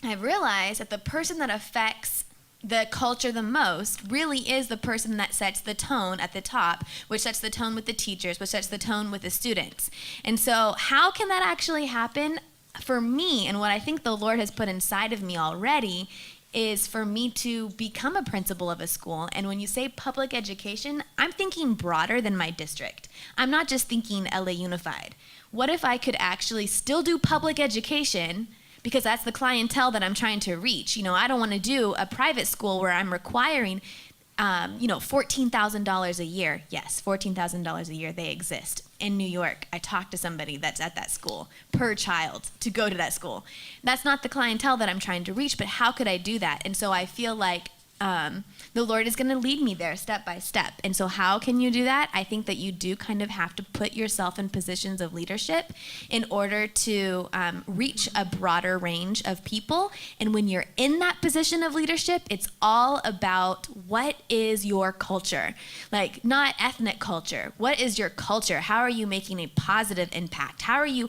I realized that the person that affects the culture the most really is the person that sets the tone at the top, which sets the tone with the teachers, which sets the tone with the students. And so how can that actually happen? For me, and what I think the Lord has put inside of me already, is for me to become a principal of a school. And when you say public education, I'm thinking broader than my district. I'm not just thinking LA Unified. What if I could actually still do public education, because that's the clientele that I'm trying to reach? You know, I don't want to do a private school where I'm requiring, $14,000 a year. Yes, $14,000 a year, they exist. In New York, I talked to somebody that's at that school per child to go to that school. That's not the clientele that I'm trying to reach, but how could I do that? And so I feel like the Lord is going to lead me there step by step. And so how can you do that? I think that you do kind of have to put yourself in positions of leadership in order to reach a broader range of people. And when you're in that position of leadership, it's all about what is your culture, like not ethnic culture. What is your culture? How are you making a positive impact? How are you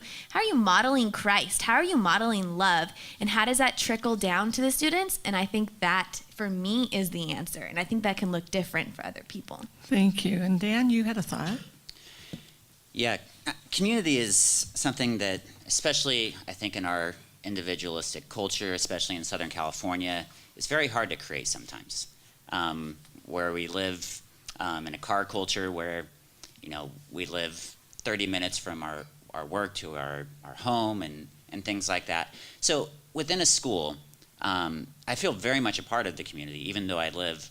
modeling Christ? How are you modeling love? And how does that trickle down to the students? And I think that, for me, is the answer. And I think that can look different for other people. Thank you. And Dan, you had a thought? Yeah, community is something that, especially I think in our individualistic culture, especially in Southern California, is very hard to create sometimes. Where we live in a car culture where, we live 30 minutes from our work to our home and things like that. So within a school, I feel very much a part of the community, even though I live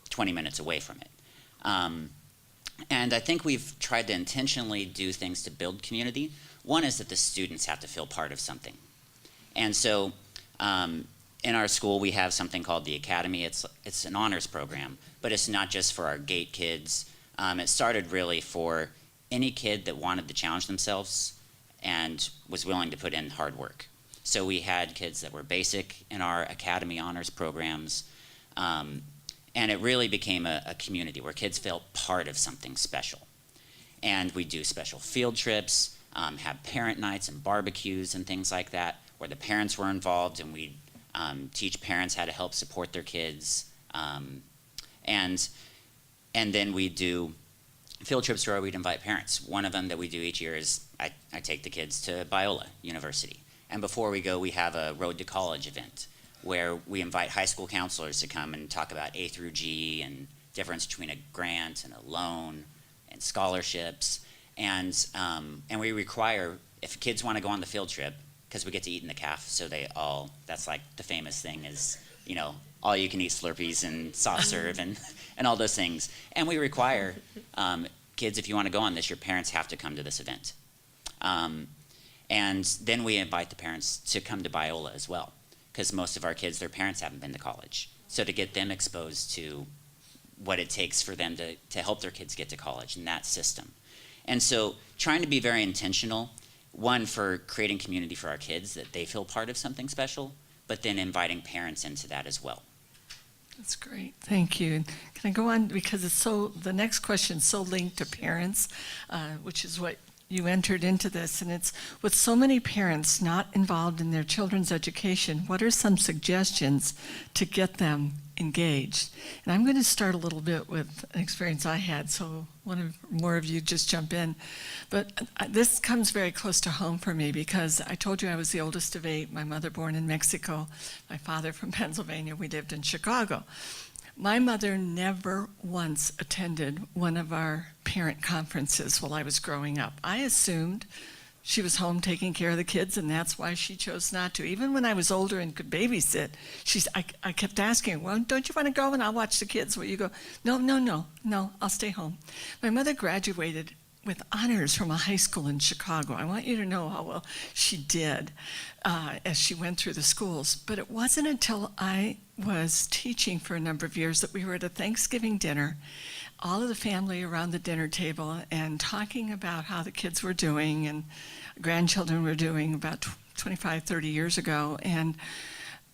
20 minutes away from it. And I think we've tried to intentionally do things to build community. One is that the students have to feel part of something. And so in our school, we have something called the Academy. It's an honors program, but it's not just for our GATE kids. It started really for any kid that wanted to challenge themselves and was willing to put in hard work. So we had kids that were basic in our Academy honors programs, and it really became a community where kids felt part of something special. And we do special field trips, have parent nights and barbecues and things like that, where the parents were involved, and we teach parents how to help support their kids. And then we do field trips where we'd invite parents. One of them that we do each year is I take the kids to Biola University. And before we go, we have a Road to College event where we invite high school counselors to come and talk about A through G and difference between a grant and a loan and scholarships. And we require, if kids want to go on the field trip, because we get to eat in the caf, so that's like the famous thing is, all you can eat Slurpees and soft serve and all those things. And we require kids, if you want to go on this, your parents have to come to this event. And then we invite the parents to come to Biola as well, because most of our kids, their parents haven't been to college. So to get them exposed to what it takes for them to help their kids get to college in that system. And so trying to be very intentional, one, for creating community for our kids, that they feel part of something special, but then inviting parents into that as well. That's great. Thank you. Can I go on? Because the next question is so linked to parents, which is what you entered into this. And it's with so many parents not involved in their children's education, what are some suggestions to get them engaged? And I'm going to start a little bit with an experience I had, so more of you just jump in. But this comes very close to home for me because I told you I was the oldest of 8, my mother born in Mexico, my father from Pennsylvania, we lived in Chicago. My mother never once attended one of our parent conferences while I was growing up. I assumed she was home taking care of the kids, and that's why she chose not to. Even when I was older and could babysit, I kept asking, well, don't you want to go and I'll watch the kids? Will you go? No, I'll stay home. My mother graduated with honors from a high school in Chicago. I want you to know how well she did as she went through the schools. But it wasn't until I was teaching for a number of years that we were at a Thanksgiving dinner, all of the family around the dinner table and talking about how the kids were doing and grandchildren were doing about 25, 30 years ago. And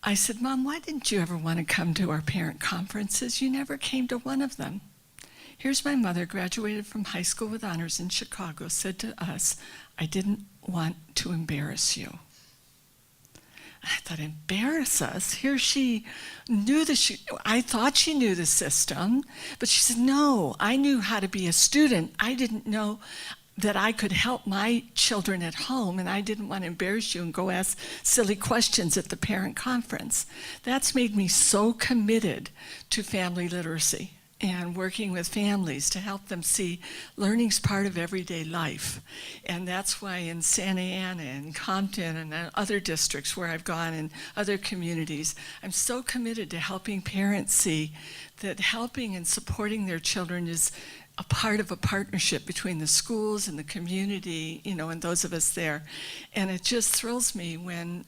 I said, Mom, why didn't you ever want to come to our parent conferences? You never came to one of them. Here's my mother, graduated from high school with honors in Chicago, said to us, I didn't want to embarrass you. I thought, embarrass us? Here she knew I thought she knew the system, but she said, no, I knew how to be a student. I didn't know that I could help my children at home, and I didn't want to embarrass you and go ask silly questions at the parent conference. That's made me so committed to family literacy and working with families to help them see learning's part of everyday life. And that's why in Santa Ana and Compton and other districts where I've gone in other communities, I'm so committed to helping parents see that helping and supporting their children is a part of a partnership between the schools and the community, and those of us there. And it just thrills me when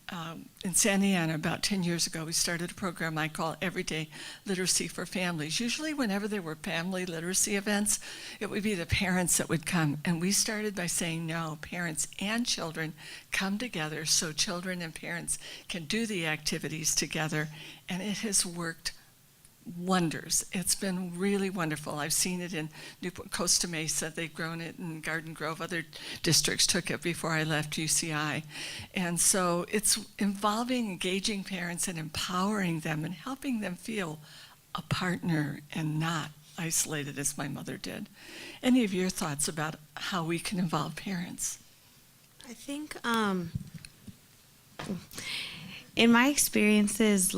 in Santa Ana about 10 years ago, we started a program I call Everyday Literacy for Families. Usually whenever there were family literacy events, it would be the parents that would come. And we started by saying, no, parents and children come together so children and parents can do the activities together. And it has worked wonders. It's been really wonderful. I've seen it in Newport, Costa Mesa. They've grown it in Garden Grove. Other districts took it before I left UCI. And so it's involving, engaging parents and empowering them and helping them feel a partner and not isolated as my mother did. Any of your thoughts about how we can involve parents? I think in my experiences,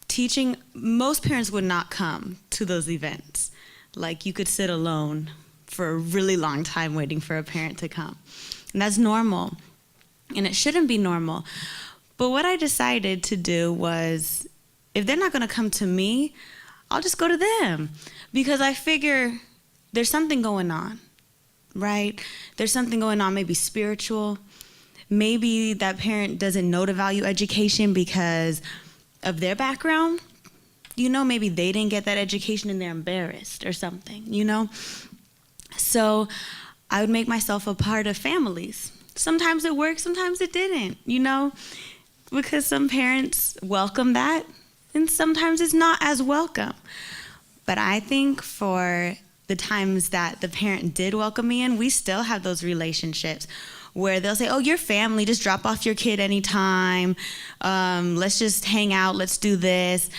teaching, most parents would not come to those events. Like, you could sit alone for a really long time waiting for a parent to come. And that's normal. And it shouldn't be normal. But what I decided to do was, if they're not going to come to me, I'll just go to them. Because I figure there's something going on, right? There's something going on, maybe spiritual. Maybe that parent doesn't know to value education because of their background. You know, maybe they didn't get that education and they're embarrassed or something, you know? So I would make myself a part of families. Sometimes it worked, sometimes it didn't, you know? Because some parents welcome that and sometimes it's not as welcome. But I think for the times that the parent did welcome me in, we still have those relationships where they'll say, oh, you're family, just drop off your kid anytime. Let's just hang out, let's do this.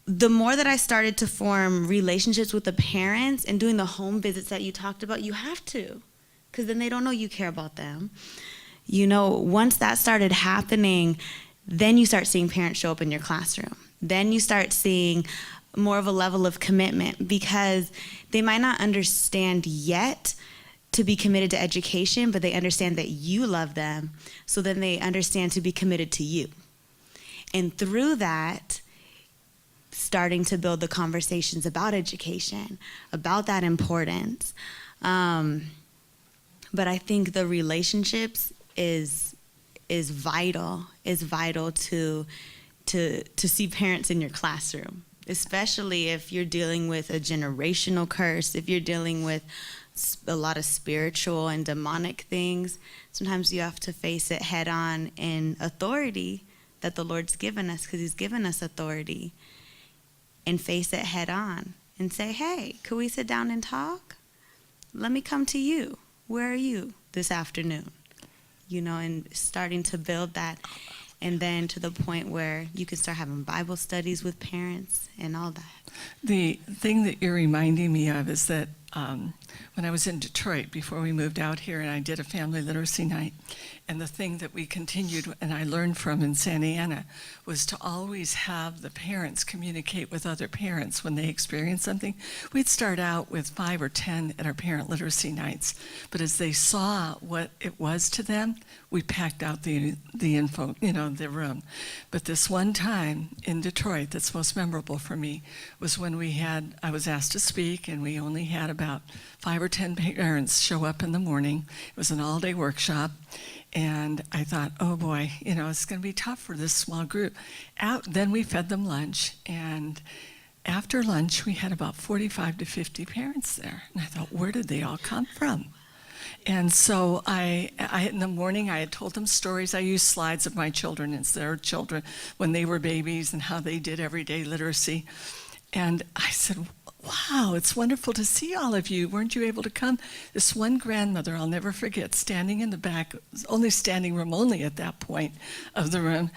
The more that I started to form relationships with the parents and doing the home visits that you talked about, you have to, because then they don't know you care about them. You know, once that started happening, then you start seeing parents show up in your classroom. Then you start seeing more of a level of commitment, because they might not understand yet to be committed to education, but they understand that you love them, so then they understand to be committed to you. And through that, starting to build the conversations about education, about that importance. But I think the relationships is vital to see parents in your classroom, especially if you're dealing with a generational curse, if you're dealing with a lot of spiritual and demonic things. Sometimes you have to face it head on in authority that the Lord's given us, because he's given us authority, and face it head on and say, hey, could we sit down and talk? Let me come to you. Where are you this afternoon? You know, and starting to build that, and then to the point where you can start having Bible studies with parents and all that. The thing that you're reminding me of is that when I was in Detroit before we moved out here, and I did a family literacy night, and the thing that we continued and I learned from in Santa Ana was to always have the parents communicate with other parents when they experience something. We'd start out with 5 or 10 at our parent literacy nights, but as they saw what it was to them, we packed out the info, you know, the room. But this one time in Detroit that's most memorable for me was when I was asked to speak, and we only had about 5 or 10 parents show up in the morning. It was an all-day workshop, and I thought, oh boy, you know, it's going to be tough for this small group. Then we fed them lunch, and after lunch we had about 45 to 50 parents there, and I thought, where did they all come from? And so I in the morning, I had told them stories. I used slides of my children as their children when they were babies and how they did everyday literacy. And I said, wow, it's wonderful to see all of you. Weren't you able to come? This one grandmother, I'll never forget, standing in the back, only standing room only at that point of the room.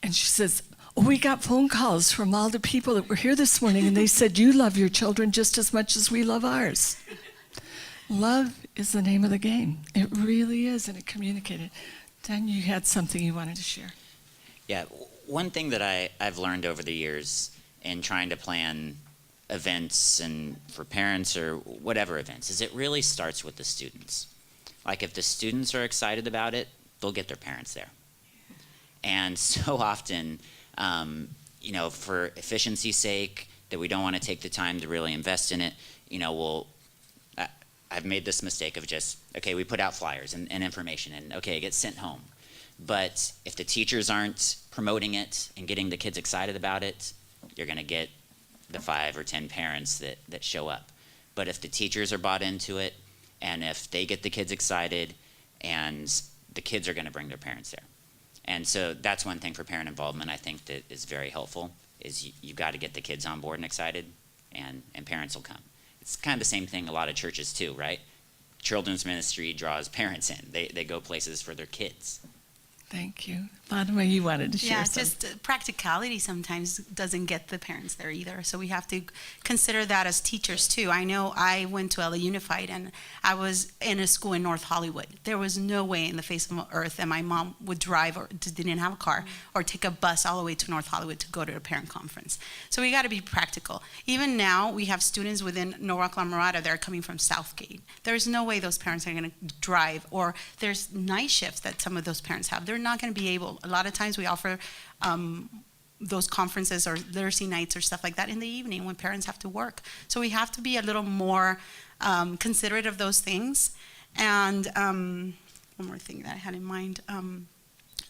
And she says, oh, we got phone calls from all the people that were here this morning, and they said, you love your children just as much as we love ours. Love is the name of the game. It really is, and it communicated. Dan, you had something you wanted to share. Yeah, one thing that I've learned over the years in trying to plan events and for parents or whatever events is it really starts with the students. Like if the students are excited about it, they'll get their parents there. And so often, you know, for efficiency's sake, that we don't want to take the time to really invest in it, you know, I've made this mistake of just, okay, we put out flyers and information, and okay, it gets sent home. But if the teachers aren't promoting it and getting the kids excited about it, you're going to get the 5 or 10 parents that show up. But if the teachers are bought into it, and if they get the kids excited, and the kids are going to bring their parents there. And so that's one thing for parent involvement I think that is very helpful, is you've got to get the kids on board and excited, and parents will come. It's kind of the same thing a lot of churches too, right? Children's ministry draws parents in. They go places for their kids. Thank you. Fatima, you wanted to share Yeah, something. just practicality sometimes doesn't get the parents there either. So we have to consider that as teachers too. I know I went to LA Unified and I was in a school in North Hollywood. There was no way in the face of earth that my mom would drive or didn't have a car or take a bus all the way to North Hollywood to go to a parent conference. So we got to be practical. Even now, we have students within Norwalk La Mirada that are coming from Southgate. There's no way those parents are going to drive, or there's night shifts that some of those parents have. They're not going to be able. A lot of times we offer those conferences or literacy nights or stuff like that in the evening when parents have to work. So we have to be a little more considerate of those things. And one more thing that I had in mind.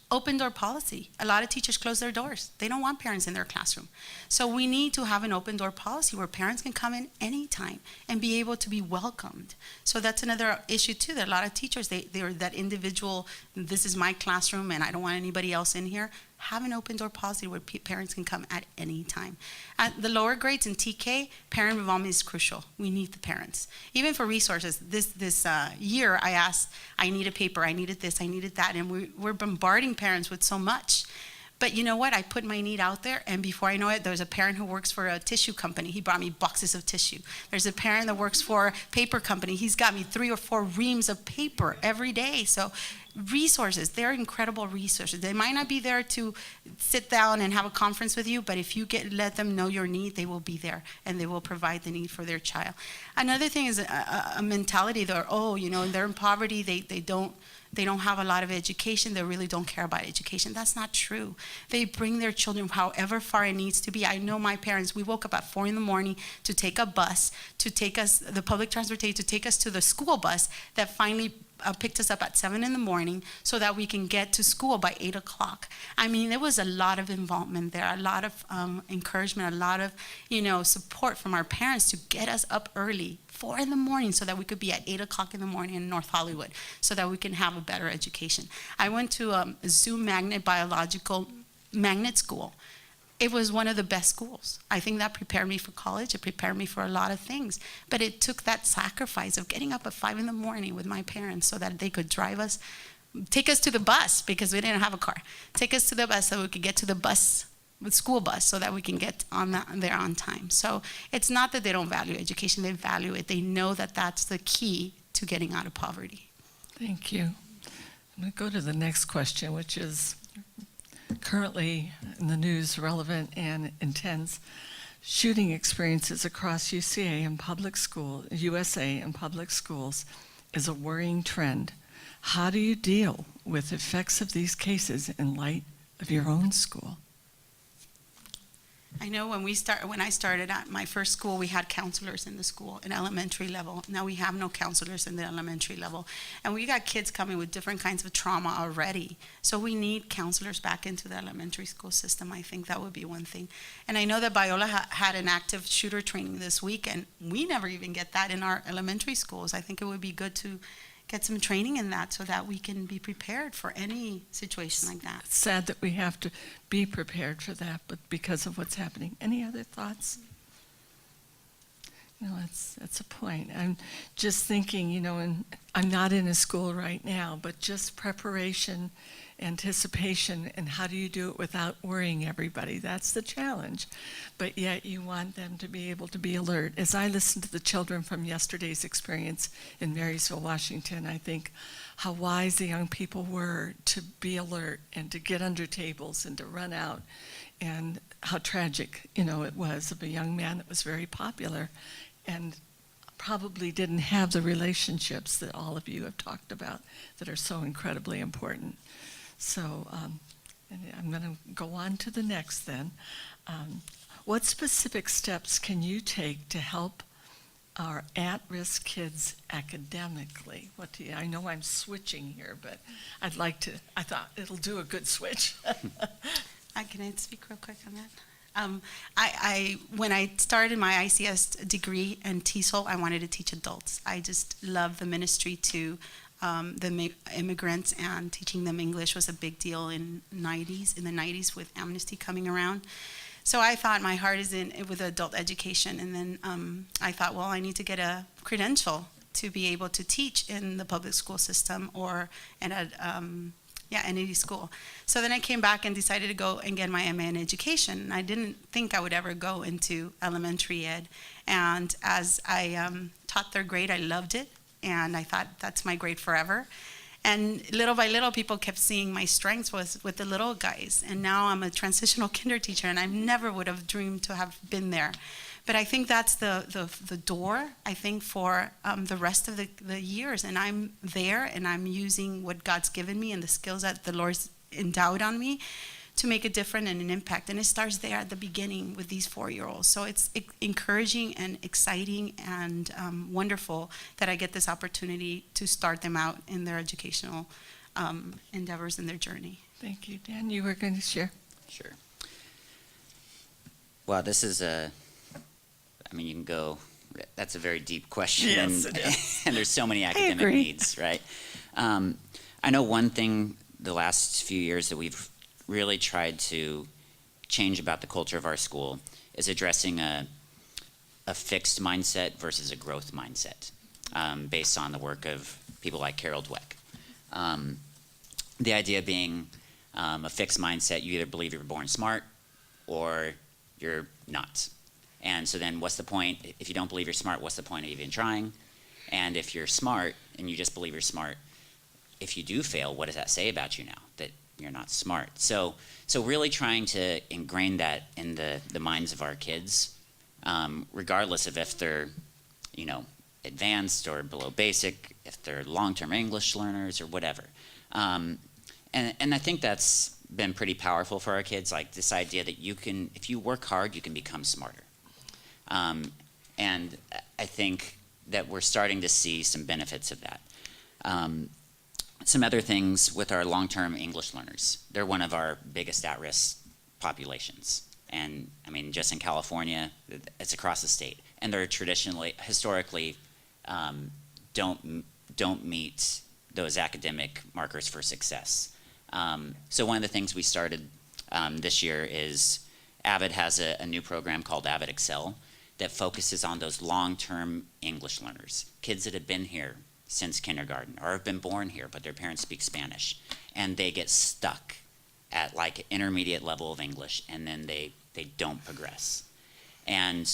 Open door policy. A lot of teachers close their doors. They don't want parents in their classroom. So we need to have an open door policy where parents can come in anytime and be able to be welcomed. So that's another issue too, that a lot of teachers, they're that individual, this is my classroom and I don't want anybody else in here. Have an open door policy where parents can come at any time. At the lower grades in TK, parent involvement is crucial. We need the parents. Even for resources, this year I asked, I needed paper, I needed this, I needed that, and we're bombarding parents with so much. But you know what? I put my need out there, and before I know it, there's a parent who works for a tissue company. He brought me boxes of tissue. There's a parent that works for a paper company. He's got me 3 or 4 reams of paper every day. So resources, they're incredible resources. They might not be there to sit down and have a conference with you, but if you let them know your need, they will be there, and they will provide the need for their child. Another thing is a mentality that, they're in poverty, they don't have a lot of education, they really don't care about education. That's not true. They bring their children however far it needs to be. I know my parents, we woke up at 4 a.m. to take a bus, to take us, the public transportation, to take us to the school bus that finally picked us up at 7 a.m. so that we can get to school by 8 o'clock. I mean, there was a lot of involvement there, a lot of encouragement, a lot of, support from our parents to get us up early, 4 a.m, so that we could be at 8 o'clock in the morning in North Hollywood, so that we can have a better education. I went to a zoo magnet biological magnet school. It was one of the best schools. I think that prepared me for college. It prepared me for a lot of things. But it took that sacrifice of getting up at 5 a.m. with my parents so that they could drive us, take us to the bus because we didn't have a car. Take us to the bus so we could get to the bus, the school bus, so that we can get there on time. So it's not that they don't value education. They value it. They know that that's the key to getting out of poverty. Thank you. I'm going to go to the next question, which is currently in the news, relevant and intense. Shooting experiences across USA and public schools is a worrying trend. How do you deal with effects of these cases in light of your own school? I know when I started at my first school, we had counselors in the school in elementary level. Now we have no counselors in the elementary level. And we got kids coming with different kinds of trauma already. So we need counselors back into the elementary school system. I think that would be one thing. And I know that Biola had an active shooter training this week, and we never even get that in our elementary schools. I think it would be good to get some training in that so that we can be prepared for any situation like that. It's sad that we have to be prepared for that, but because of what's happening. Any other thoughts? That's a point. I'm just thinking, and I'm not in a school right now, but just preparation, anticipation, and how do you do it without worrying everybody? That's the challenge. But yet you want them to be able to be alert. As I listen to the children from yesterday's experience in Marysville, Washington, I think how wise the young people were to be alert and to get under tables and to run out, and how tragic, it was of a young man that was very popular and probably didn't have the relationships that all of you have talked about that are so incredibly important. So and I'm going to go on to the next then. What specific steps can you take to help our at-risk kids academically? I know I'm switching here, but I thought it'll do a good switch. Can I speak real quick on that? When I started my ICS degree in TESOL, I wanted to teach adults. I just love the ministry to the immigrants, and teaching them English was a big deal in the 90s with Amnesty coming around. So I thought my heart is with adult education, and then I thought, well, I need to get a credential to be able to teach in the public school system or at Yeah, in any school. So then I came back and decided to go and get my MA in education. And I didn't think I would ever go into elementary ed. And as I taught third grade, I loved it. And I thought, that's my grade forever. And little by little, people kept seeing my strengths was with the little guys. And now I'm a transitional kinder teacher, and I never would have dreamed to have been there. But I think that's the door, I think, for the rest of the years. And I'm there, and I'm using what God's given me and the skills that the Lord's endowed on me to make a difference and an impact. And it starts there at the beginning with these 4-year-olds. So it's encouraging and exciting and wonderful that I get this opportunity to start them out in their educational endeavors and their journey. Thank you. Dan, you were going to share. Sure. Well, this is you can go, that's a very deep question. Yes, it is. And there's so many academic agree. needs, right? I know one thing the last few years that we've really tried to change about the culture of our school is addressing a fixed mindset versus a growth mindset, based on the work of people like Carol Dweck. The idea being a fixed mindset, you either believe you're born smart or you're not. And so then what's the point? If you don't believe you're smart, what's the point of even trying? And if you're smart and you just believe you're smart, if you do fail, what does that say about you now? That you're not smart. So really trying to ingrain that in the minds of our kids, regardless of if they're, advanced or below basic, if they're long-term English learners or whatever. And I think that's been pretty powerful for our kids, like this idea that if you work hard, you can become smarter. And I think that we're starting to see some benefits of that. Some other things with our long-term English learners. They're one of our biggest at-risk populations. And just in California, it's across the state. And they're historically, don't meet those academic markers for success. So one of the things we started this year is Avid has a new program called Avid Excel that focuses on those long-term English learners, kids that have been here since kindergarten or have been born here, but their parents speak Spanish, and they get stuck at like intermediate level of English, and then they don't progress. And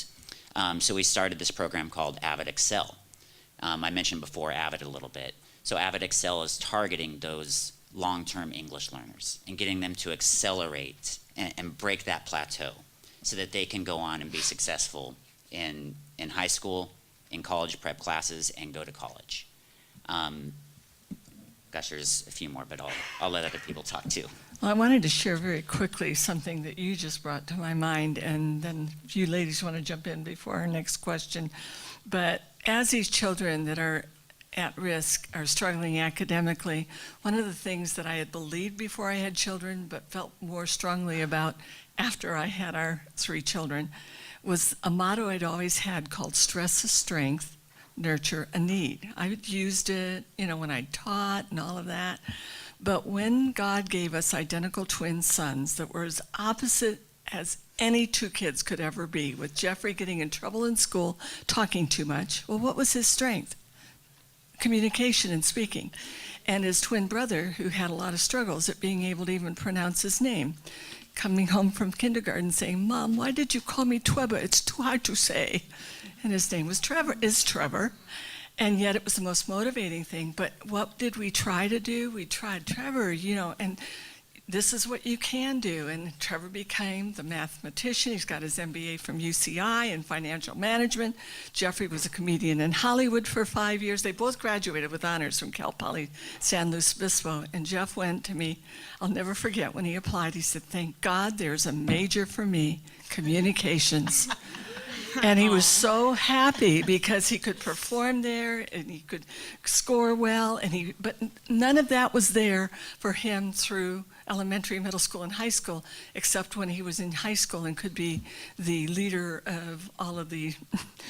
so we started this program called Avid Excel. I mentioned before Avid a little bit. So Avid Excel is targeting those long-term English learners and getting them to accelerate and break that plateau so that they can go on and be successful in high school, in college prep classes, and go to college. There's a few more, but I'll let other people talk too. Well, I wanted to share very quickly something that you just brought to my mind, and then if you ladies want to jump in before our next question. But as these children that are at risk are struggling academically, one of the things that I had believed before I had children, but felt more strongly about after I had our 3 children, was a motto I'd always had called stress a strength, nurture a need. I used it, when I taught and all of that. But when God gave us identical twin sons that were as opposite as any 2 kids could ever be, with Jeffrey getting in trouble in school, talking too much, well, what was his strength? Communication and speaking. And his twin brother, who had a lot of struggles at being able to even pronounce his name, coming home from kindergarten saying, "Mom, why did you call me Twebba? It's too hard to say." And his name was Trevor. And yet it was the most motivating thing. But what did we try to do? We tried, Trevor, and this is what you can do. And Trevor became the mathematician. He's got his MBA from UCI in financial management. Jeffrey was a comedian in Hollywood for 5 years. They both graduated with honors from Cal Poly San Luis Obispo. And Jeff went to me, I'll never forget when he applied, he said, "Thank God there's a major for me, communications." And he was so happy because he could perform there and he could score well, but none of that was there for him through elementary, middle school, and high school, except when he was in high school and could be the leader of all of the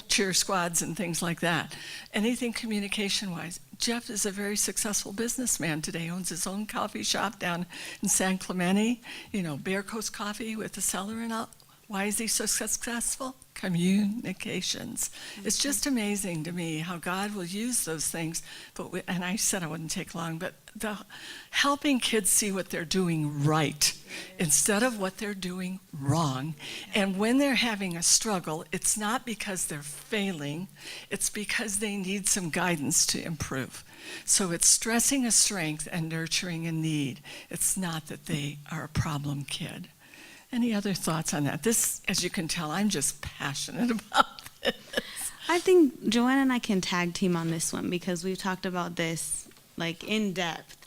cheer squads and things like that. Anything communication-wise. Jeff is a very successful businessman today, owns his own coffee shop down in San Clemente, Bear Coast Coffee with the cellar and all. Why is he so successful? Communications. It's just amazing to me how God will use those things. And I said I wouldn't take long, but helping kids see what they're doing right instead of what they're doing wrong. And when they're having a struggle, it's not because they're failing, it's because they need some guidance to improve. So it's stressing a strength and nurturing a need. It's not that they are a problem kid. Any other thoughts on that? This, as you can tell, I'm just passionate about this. I think Joanna and I can tag team on this one because we've talked about this like in depth.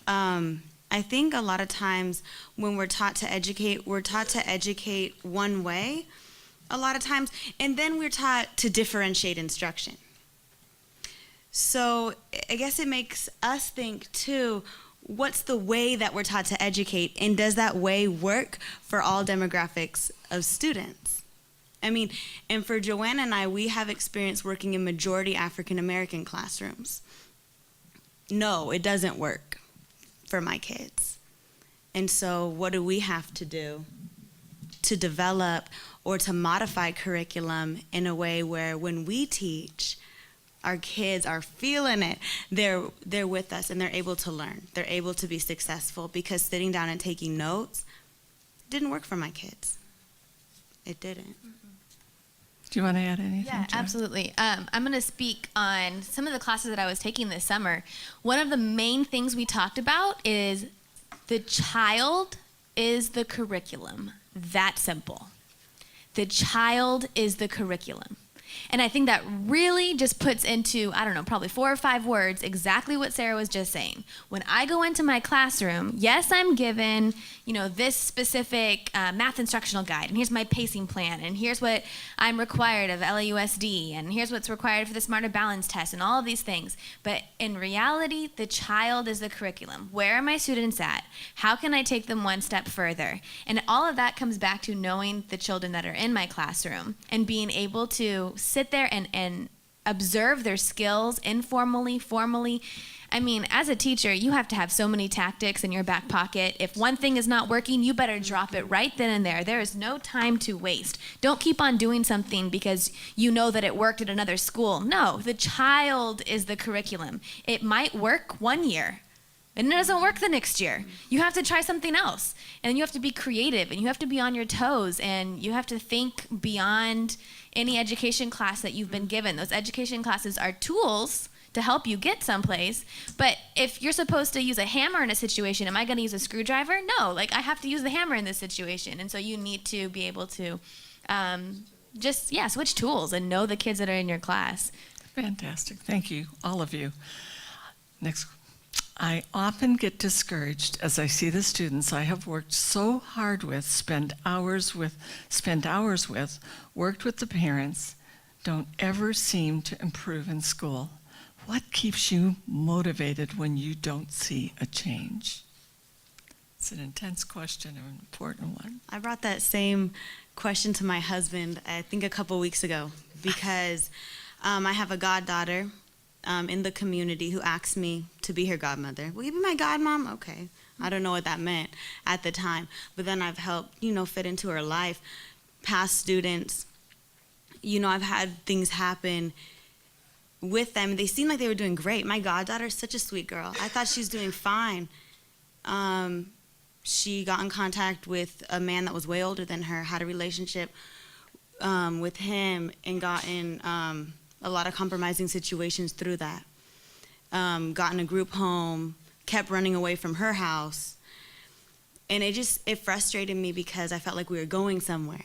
I think a lot of times when we're taught to educate one way a lot of times, and then we're taught to differentiate instruction. So I guess it makes us think too, what's the way that we're taught to educate, and does that way work for all demographics of students? I mean, and for Joanna and I, we have experience working in majority African American classrooms. No, it doesn't work for my kids. And so what do we have to do to develop or to modify curriculum in a way where when we teach, our kids are feeling it. They're with us and they're able to learn. They're able to be successful, because sitting down and taking notes didn't work for my kids. It didn't. Do you want to add anything? Yeah, Joy? absolutely. I'm going to speak on some of the classes that I was taking this summer. One of the main things we talked about is the child is the curriculum. That simple. The child is the curriculum. And I think that really just puts into, I don't know, probably 4 or 5 words exactly what Sarah was just saying. When I go into my classroom, yes, I'm given, this specific math instructional guide, and here's my pacing plan, and here's what I'm required of LAUSD, and here's what's required for the Smarter Balance test, and all of these things. But in reality, the child is the curriculum. Where are my students at? How can I take them one step further? And all of that comes back to knowing the children that are in my classroom and being able to sit there and observe their skills informally, formally. I mean, as a teacher, you have to have so many tactics in your back pocket. If one thing is not working, you better drop it right then and there. There is no time to waste. Don't keep on doing something because you know that it worked at another school. No, the child is the curriculum. It might work one year, and it doesn't work the next year. You have to try something else. And you have to be creative, and you have to be on your toes, and you have to think beyond any education class that you've been given. Those education classes are tools to help you get someplace. But if you're supposed to use a hammer in a situation, am I going to use a screwdriver? No, I have to use the hammer in this situation. And so you need to be able to switch tools and know the kids that are in your class. Fantastic. Thank you, all of you. Next. I often get discouraged as I see the students I have worked so hard with, spent hours with, worked with the parents, don't ever seem to improve in school. What keeps you motivated when you don't see a change? It's an intense question, an important one. I brought that same question to my husband, I think a couple weeks ago, because I have a goddaughter in the community who asked me to be her godmother. Will you be my godmom? Okay. I don't know what that meant at the time. But then I've helped, fit into her life. Past students, I've had things happen with them. They seemed like they were doing great. My goddaughter is such a sweet girl. I thought she was doing fine. She got in contact with a man that was way older than her, had a relationship with him, and got in a lot of compromising situations through that. Got in a group home, kept running away from her house. And it frustrated me because I felt like we were going somewhere.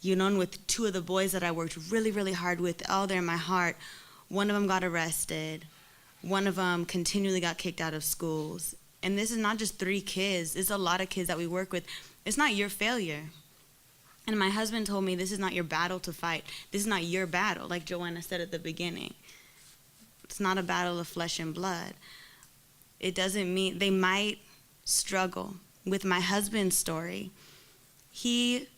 And with 2 of the boys that I worked really, really hard with, all there in my heart, one of them got arrested. One of them continually got kicked out of schools. And this is not just 3 kids. It's a lot of kids that we work with. It's not your failure. And my husband told me, this is not your battle to fight. This is not your battle, like Joanna said at the beginning. It's not a battle of flesh and blood. It doesn't mean they might struggle. With my husband's story, he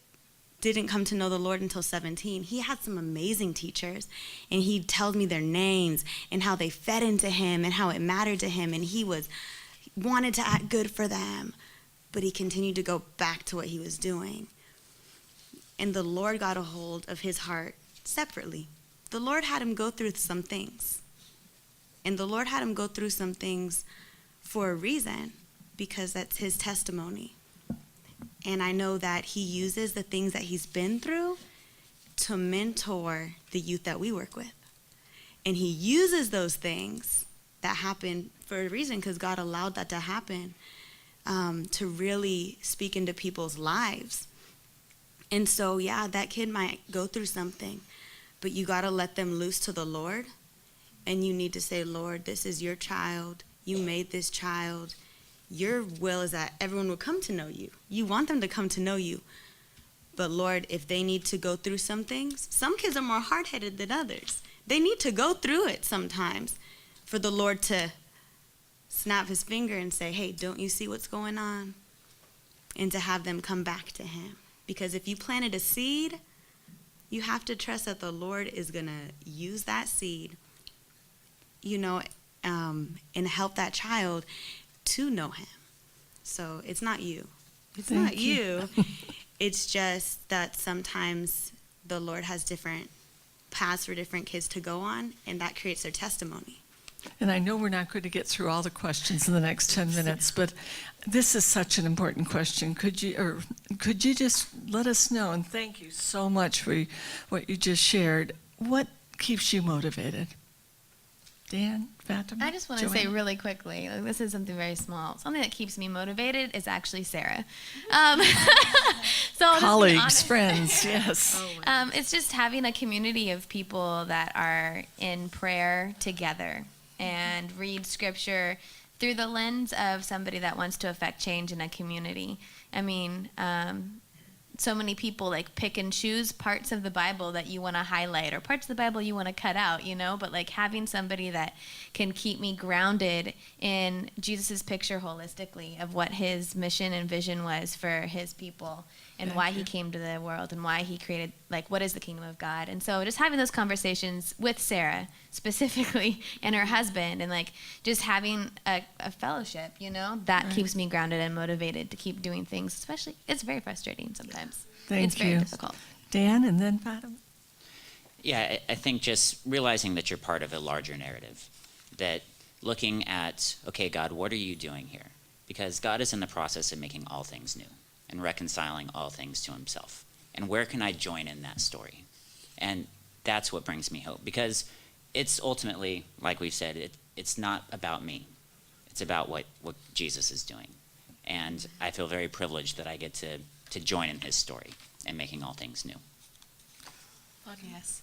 didn't come to know the Lord until 17. He had some amazing teachers, and he told me their names and how they fed into him and how it mattered to him, and he wanted to act good for them, but he continued to go back to what he was doing. and the Lord got a hold of his heart separately. The Lord had him go through some things. And the Lord had him go through some things for a reason, because that's his testimony. And I know that he uses the things that he's been through to mentor the youth that we work with. And he uses those things that happen for a reason, because God allowed that to happen, to really speak into people's lives. And so, yeah, that kid might go through something, but you got to let them loose to the Lord. And you need to say, Lord, this is your child. You made this child. Your will is that everyone will come to know you. You want them to come to know you. But Lord, if they need to go through some things, some kids are more hard-headed than others. They need to go through it sometimes for the Lord to snap his finger and say, hey, don't you see what's going on? And to have them come back to him. Because if you planted a seed, you have to trust that the Lord is going to use that seed, and help that child to know him. So it's not you. It's Thank not you. you. It's just that sometimes the Lord has different paths for different kids to go on, and that creates their testimony. And I know we're not going to get through all the questions in the next 10 minutes, but this is such an important question. Could you just let us know, and thank you so much for what you just shared, what keeps you motivated? Dan, Fatima, I just want to say Joanne? really quickly, this is something very small. Something that keeps me motivated is actually Sarah. So I'll just be Colleagues, honest. friends, yes. It's just having a community of people that are in prayer together and read scripture through the lens of somebody that wants to affect change in a community. I mean, so many people like pick and choose parts of the Bible that you want to highlight or parts of the Bible you want to cut out, but like having somebody that can keep me grounded in Jesus's picture holistically of what his mission and vision was for his people and why he came to the world and why he created, like, what is the kingdom of God? And so just having those conversations with Sarah specifically and her husband and like just having a fellowship, that keeps me grounded and motivated to keep doing things, especially it's very frustrating sometimes. Thank It's very you. difficult. Dan, and then Fatima? Yeah, I think just realizing that you're part of a larger narrative, that looking at, okay, God, what are you doing here? Because God is in the process of making all things new and reconciling all things to himself. And where can I join in that story? And that's what brings me hope, because it's ultimately, like we've said, it's not about me. It's about what Jesus is doing. And I feel very privileged that I get to join in his story and making all things new. Yes,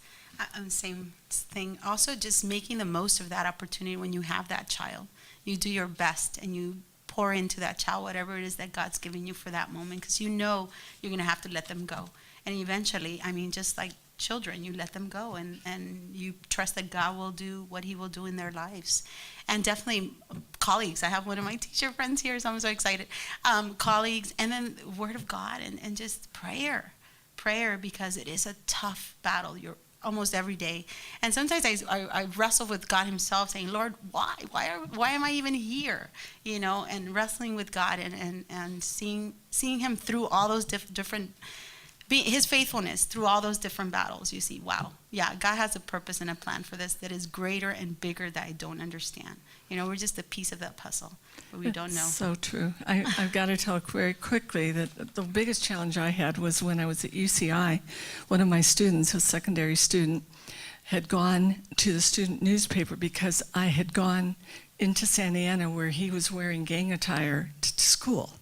same thing. Also, just making the most of that opportunity when you have that child. You do your best and you pour into that child whatever it is that God's giving you for that moment, because you're going to have to let them go. And eventually, just like children, you let them go and you trust that God will do what he will do in their lives. And definitely colleagues. I have one of my teacher friends here, so I'm so excited. Colleagues, and then the word of God and just prayer, because it is a tough battle. You're almost every day. And sometimes I wrestle with God himself saying, Lord, why am I even here? And wrestling with God and seeing him through all those different, his faithfulness through all those different battles. You see, wow, yeah, God has a purpose and a plan for this that is greater and bigger that I don't understand. We're just a piece of that puzzle, but we don't know. So true. I've got to tell very quickly that the biggest challenge I had was when I was at UCI. One of my students, a secondary student, had gone to the student newspaper because I had gone into Santa Ana where he was wearing gang attire to school.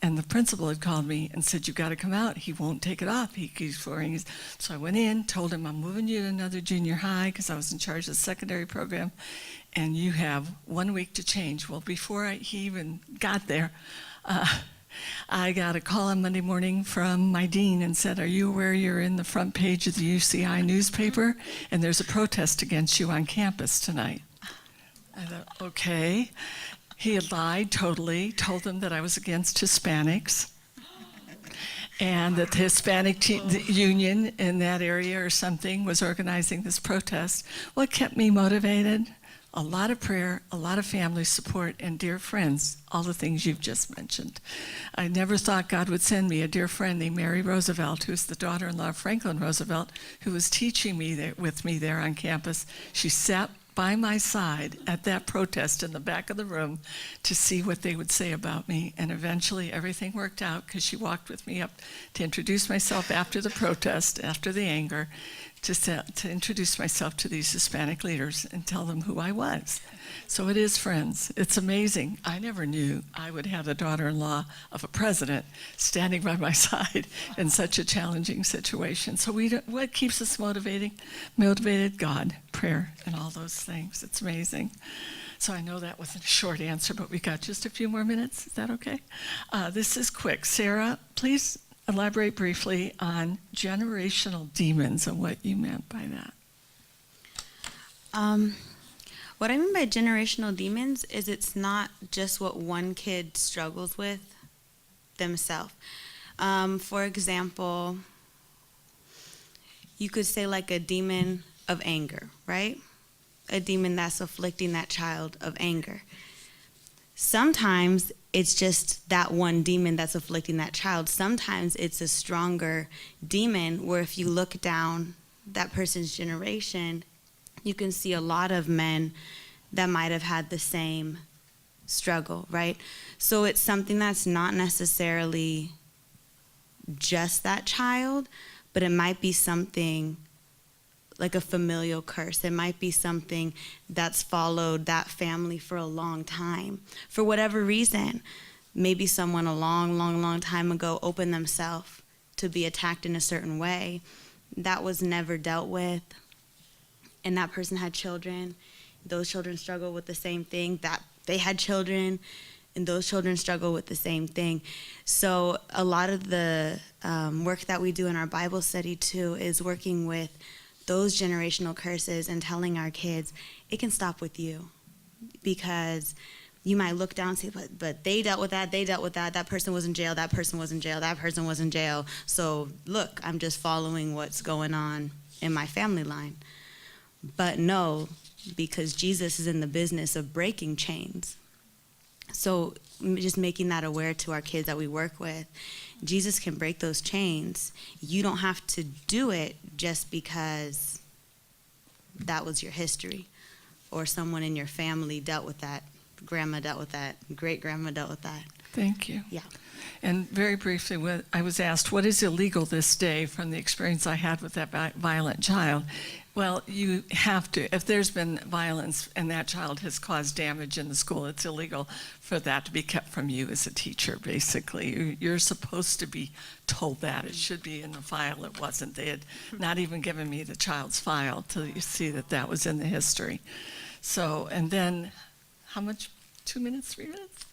And the principal had called me and said, you've got to come out. He won't take it off. He keeps wearing his. So I went in, told him, I'm moving you to another junior high because I was in charge of the secondary program. And you have 1 week to change. Well, before he even got there, I got a call on Monday morning from my dean and said, are you aware you're in the front page of the UCI newspaper? And there's a protest against you on campus tonight. I thought, okay. He had lied totally, told them that I was against Hispanics and that the Hispanic union in that area or something was organizing this protest. What kept me motivated a lot of prayer, a lot of family support, and dear friends, all the things you've just mentioned. I never thought God would send me a dear friend named Mary Roosevelt, who's the daughter-in-law of Franklin Roosevelt, who was teaching me with me there on campus. She sat by my side at that protest in the back of the room to see what they would say about me, and eventually everything worked out because she walked with me up to introduce myself after the protest, after the anger, to introduce myself to these Hispanic leaders and tell them who I was. So it is, friends. It's amazing. I never knew I would have the daughter-in-law of a president standing by my side in such a challenging situation. So what keeps us motivated? God, prayer, and all those things. It's amazing. So I know that wasn't a short answer, but we got just a few more minutes. Is that okay? This is quick. Sarah, please elaborate briefly on generational demons and what you meant by that. What I mean by generational demons is it's not just what one kid struggles with themselves. For example, you could say like a demon of anger, right? A demon that's afflicting that child of anger. Sometimes it's just that one demon that's afflicting that child. Sometimes it's a stronger demon where if you look down that person's generation, you can see a lot of men that might have had the same struggle, right? So it's something that's not necessarily just that child, but it might be something like a familial curse. It might be something that's followed that family for a long time. For whatever reason, maybe someone a long time ago opened themselves to be attacked in a certain way. That was never dealt with. And that person had children. Those children struggle with the same thing. That they had children, and those children struggle with the same thing. So a lot of the work that we do in our Bible study too is working with those generational curses and telling our kids it can stop with you, because you might look down and say, but they dealt with that, that person was in jail, that person was in jail, that person was in jail. So look, I'm just following what's going on in my family line. But no, because Jesus is in the business of breaking chains. So just making that aware to our kids that we work with, Jesus can break those chains. You don't have to do it just because that was your history or someone in your family dealt with that, grandma dealt with that, great-grandma dealt with that. Thank you. Yeah. And very briefly, I was asked, what is illegal this day from the experience I had with that violent child? Well, you have to, if there's been violence and that child has caused damage in the school, it's illegal for that to be kept from you as a teacher, basically. You're supposed to be told that. It should be in the file. It wasn't. They had not even given me the child's file till you see that that was in the history. So, and then, how much? 2 minutes, 3 minutes?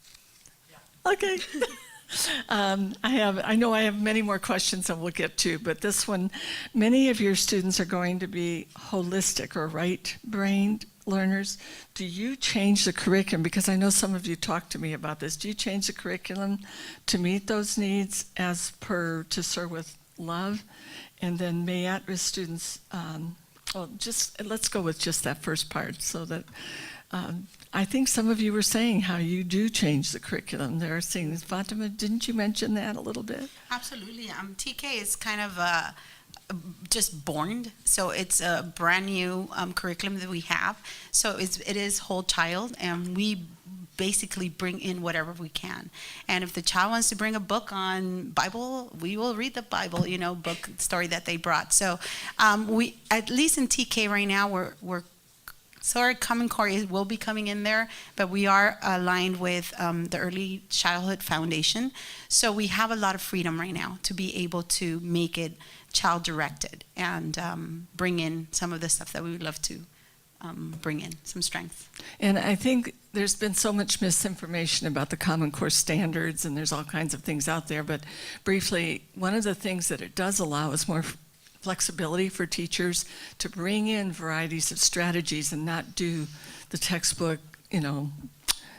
Yeah. Okay. I know I have many more questions that we'll get to, but this one, many of your students are going to be holistic or right-brained learners. Do you change the curriculum? Because I know some of you talked to me about this. Do you change the curriculum to meet those needs as per to serve with love? And then may at-risk students, let's go with just that first part so that I think some of you were saying how you do change the curriculum. They're saying, Fatima, didn't you mention that a little bit? Absolutely. TK is kind of just born, so it's a brand new curriculum that we have. So it is whole child, and we basically bring in whatever we can. And if the child wants to bring a book on Bible, we will read the Bible, book story that they brought. So we, at least in TK right now, we're sorry, Common Core will be coming in there, but we are aligned with the Early Childhood Foundation. So we have a lot of freedom right now to be able to make it child-directed and bring in some of the stuff that we would love to bring in, some strength. And I think there's been so much misinformation about the Common Core standards, and there's all kinds of things out there. But briefly, one of the things that it does allow is more flexibility for teachers to bring in varieties of strategies and not do the textbook,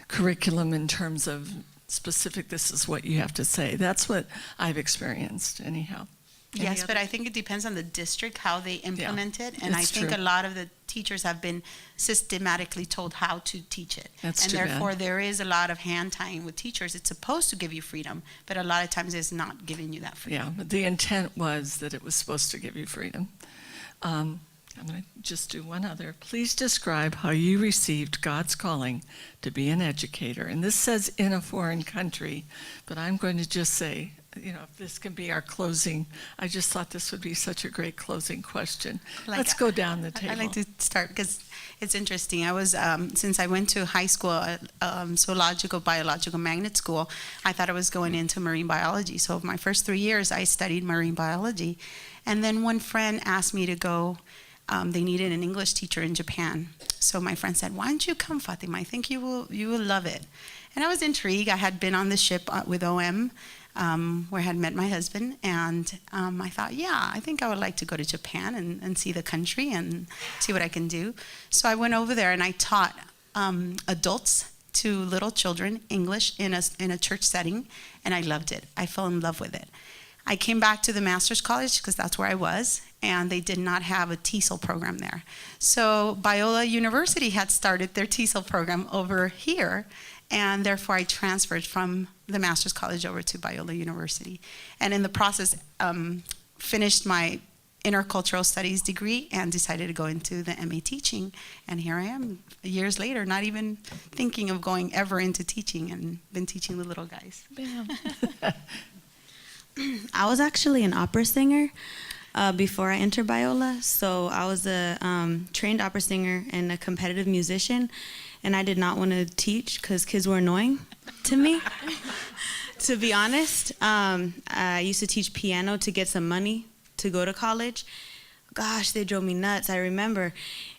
curriculum in terms of specific, this is what you have to say. That's what I've experienced anyhow. Yes, but I think it depends on the district, how they implement it. And I think true. a lot of the teachers have been systematically told how to teach it. That's and too bad. therefore there is a lot of hand tying with teachers. It's supposed to give you freedom, but a lot of times it's not giving you that freedom. Yeah, but the intent was that it was supposed to give you freedom. I'm going to just do one other. Please describe how you received God's calling to be an educator. And this says in a foreign country, but I'm going to just say, if this can be our closing, I just thought this would be such a great closing question. Let's go down the table. I'd like to start because it's interesting. I was, since I went to high school, zoological, biological magnet school, I thought I was going into marine biology. So my first 3 years, I studied marine biology. And then one friend asked me to go. They needed an English teacher in Japan. So my friend said, "Why don't you come, Fatima? I think you will love it." And I was intrigued. I had been on the ship with OM, where I had met my husband. And I thought, yeah, I think I would like to go to Japan and see the country and see what I can do. So I went over there and I taught adults to little children English in a church setting. And I loved it. I fell in love with it. I came back to the master's college because that's where I was, and they did not have a TESOL program there. So Biola University had started their TESOL program over here, and therefore I transferred from the master's college over to Biola University. And in the process, finished my intercultural studies degree and decided to go into the MA teaching. And here I am, years later, not even thinking of going ever into teaching, and been teaching the little guys. Bam. I was actually an opera singer before I entered Biola. So I was a trained opera singer and a competitive musician, and I did not want to teach because kids were annoying to me. To be honest, I used to teach piano to get some money to go to college. Gosh, they drove me nuts, I remember.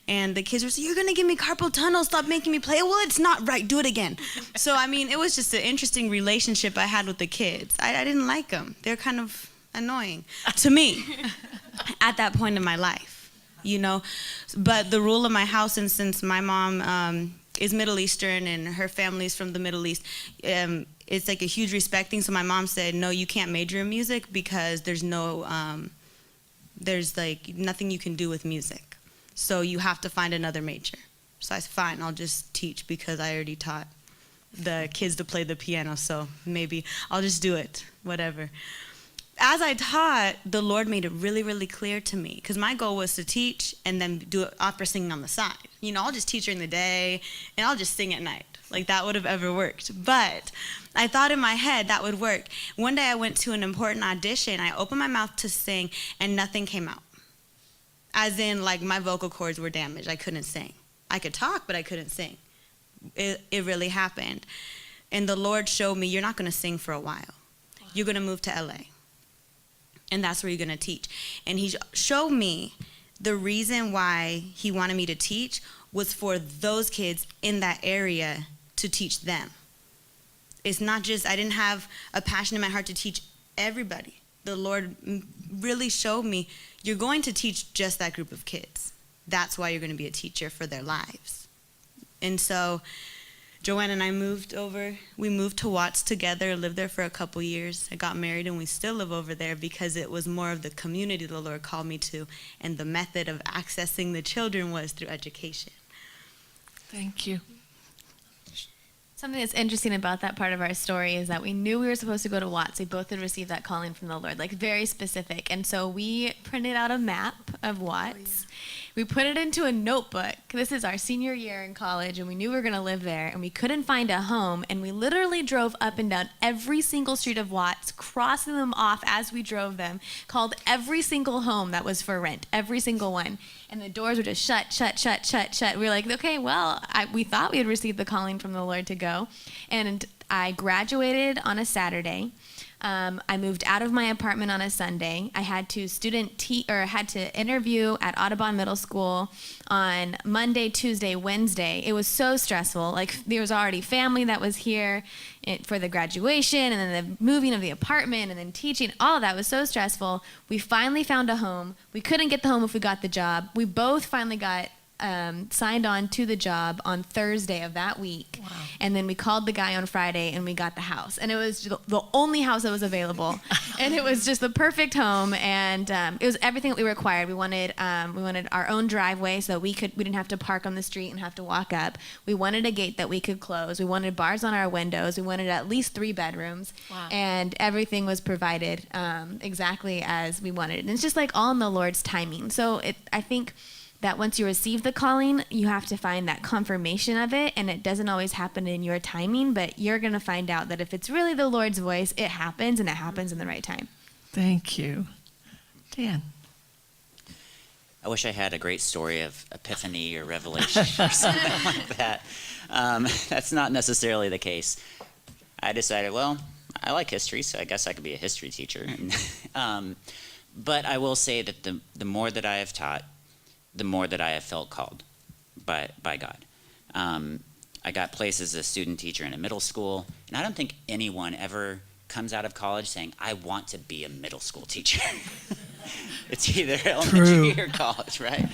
And the kids were saying, "You're going to give me carpal tunnel, stop making me play." "Well, it's not right, do it again." So, I mean, it was just an interesting relationship I had with the kids. I didn't like them. They're kind of annoying to me at that point in my life, But the rule of my house, and since my mom is Middle Eastern and her family's from the Middle East, it's like a huge respect thing. So my mom said, "No, you can't major in music because there's like nothing you can do with music. So you have to find another major." So I said, "Fine, I'll just teach because I already taught the kids to play the piano. So maybe I'll just do it, whatever." As I taught, the Lord made it really, really clear to me, because my goal was to teach and then do opera singing on the side. I'll just teach during the day and I'll just sing at night. Like that would have ever worked. But I thought in my head that would work. One day I went to an important audition. I opened my mouth to sing and nothing came out. As in, like, my vocal cords were damaged. I couldn't sing. I could talk, but I couldn't sing. It really happened. And the Lord showed me, "You're not going to sing for a while. You're going to move to LA. And that's where you're going to teach." And he showed me the reason why he wanted me to teach was for those kids in that area to teach them. It's not just, I didn't have a passion in my heart to teach everybody. The Lord really showed me, you're going to teach just that group of kids. That's why you're going to be a teacher for their lives. And so Joanne and I moved over. We moved to Watts together, lived there for a couple years. I got married, and we still live over there because it was more of the community the Lord called me to, and the method of accessing the children was through education. Thank you. Something that's interesting about that part of our story is that we knew we were supposed to go to Watts. We both had received that calling from the Lord, like very specific. And so we printed out a map of Watts. We put it into a notebook. This is our senior year in college, and we knew we were going to live there, and we couldn't find a home, and we literally drove up and down every single street of Watts, crossing them off as we drove them, called every single home that was for rent, every single one. And the doors were just shut, shut, shut, shut, shut. We were like, okay, well, we thought we had received the calling from the Lord to go. And I graduated on a Saturday. I moved out of my apartment on a Sunday. I had to had to interview at Audubon Middle School on Monday, Tuesday, Wednesday. It was so stressful. Like, there was already family that was here for the graduation, and then the moving of the apartment, and then teaching. All of that was so stressful. We finally found a home. We couldn't get the home if we got the job. We both finally got signed on to the job on Thursday of that week. Wow. And then we called the guy on Friday and we got the house. And it was the only house that was available. And it was just the perfect home. And it was everything that we required. We wanted our own driveway so we didn't have to park on the street and have to walk up. We wanted a gate that we could close. We wanted bars on our windows. We wanted at least 3 bedrooms. Wow. And everything was provided exactly as we wanted. And it's just like all in the Lord's timing. So I think that once you receive the calling, you have to find that confirmation of it, and it doesn't always happen in your timing, but you're going to find out that if it's really the Lord's voice, it happens, and it happens in the right time. Thank you. Dan. I wish I had a great story of epiphany or revelation or something like that. That's not necessarily the case. I decided, well, I like history, so I guess I could be a history teacher. But I will say that the more that I have taught, the more that I have felt called by God. I got placed as a student teacher in a middle school, and I don't think anyone ever comes out of college saying, I want to be a middle school teacher. It's either elementary or college, right?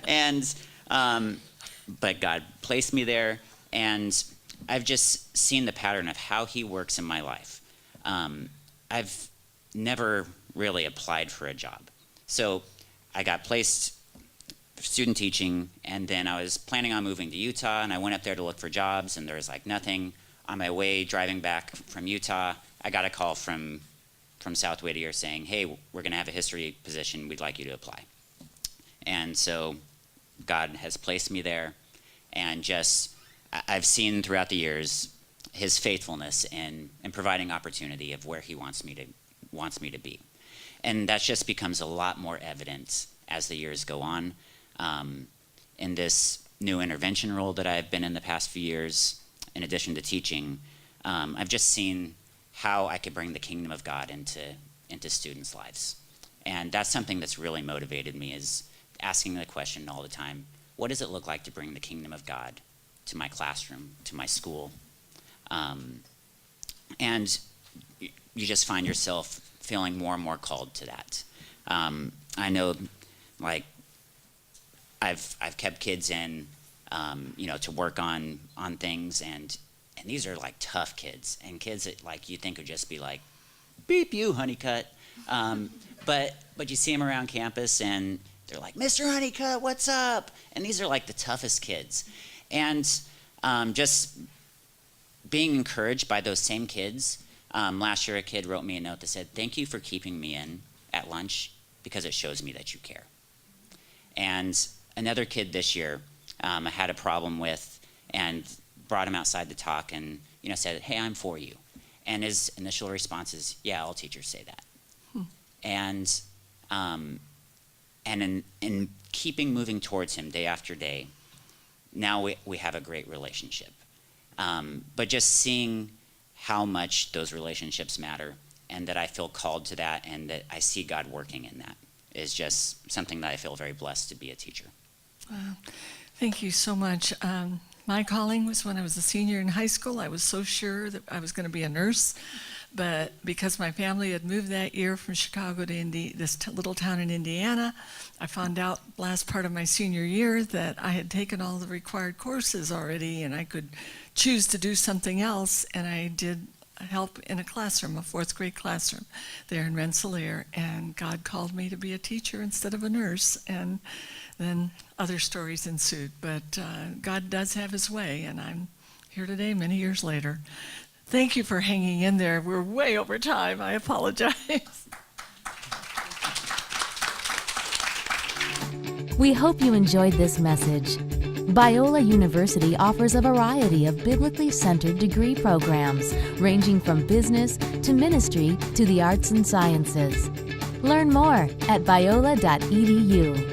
And, but God placed me there, and I've just seen the pattern of how he works in my life. I've never really applied for a job. So I got placed student teaching, and then I was planning on moving to Utah, and I went up there to look for jobs, and there was like nothing. On my way driving back from Utah, I got a call from South Whittier saying, hey, we're going to have a history position. We'd like you to apply. And so God has placed me there, and just I've seen throughout the years his faithfulness in providing opportunity of where he wants me to be. And that just becomes a lot more evident as the years go on. In this new intervention role that I've been in the past few years, in addition to teaching, I've just seen how I could bring the kingdom of God into students' lives. And that's something that's really motivated me, is asking the question all the time, what does it look like to bring the kingdom of God to my classroom, to my school? And you just find yourself feeling more and more called to that. I know, like, I've kept kids in, to work on things, and these are like tough kids, and kids that like you think would just be like, beep you, Honeycutt. But you see them around campus, and they're like, Mr. Honeycutt, what's up? And these are like the toughest kids. And just being encouraged by those same kids. Last year, a kid wrote me a note that said, thank you for keeping me in at lunch, because it shows me that you care. And another kid this year, I had a problem with, and brought him outside to talk, and said, hey, I'm for you. And his initial response is, yeah, all teachers say that. And in keeping moving towards him day after day, now we have a great relationship. But just seeing how much those relationships matter, and that I feel called to that, and that I see God working in that, is just something that I feel very blessed to be a teacher. Wow. Thank you so much. My calling was when I was a senior in high school. I was so sure that I was going to be a nurse, but because my family had moved that year from Chicago to this little town in Indiana, I found out last part of my senior year that I had taken all the required courses already, and I could choose to do something else, and I did help in a classroom, a 4th grade classroom there in Rensselaer, and God called me to be a teacher instead of a nurse, and then other stories ensued. But God does have his way, and I'm here today many years later. Thank you for hanging in there. We're way over time. I apologize. We hope you enjoyed this message. Biola University offers a variety of biblically centered degree programs, ranging from business to ministry to the arts and sciences. Learn more at biola.edu.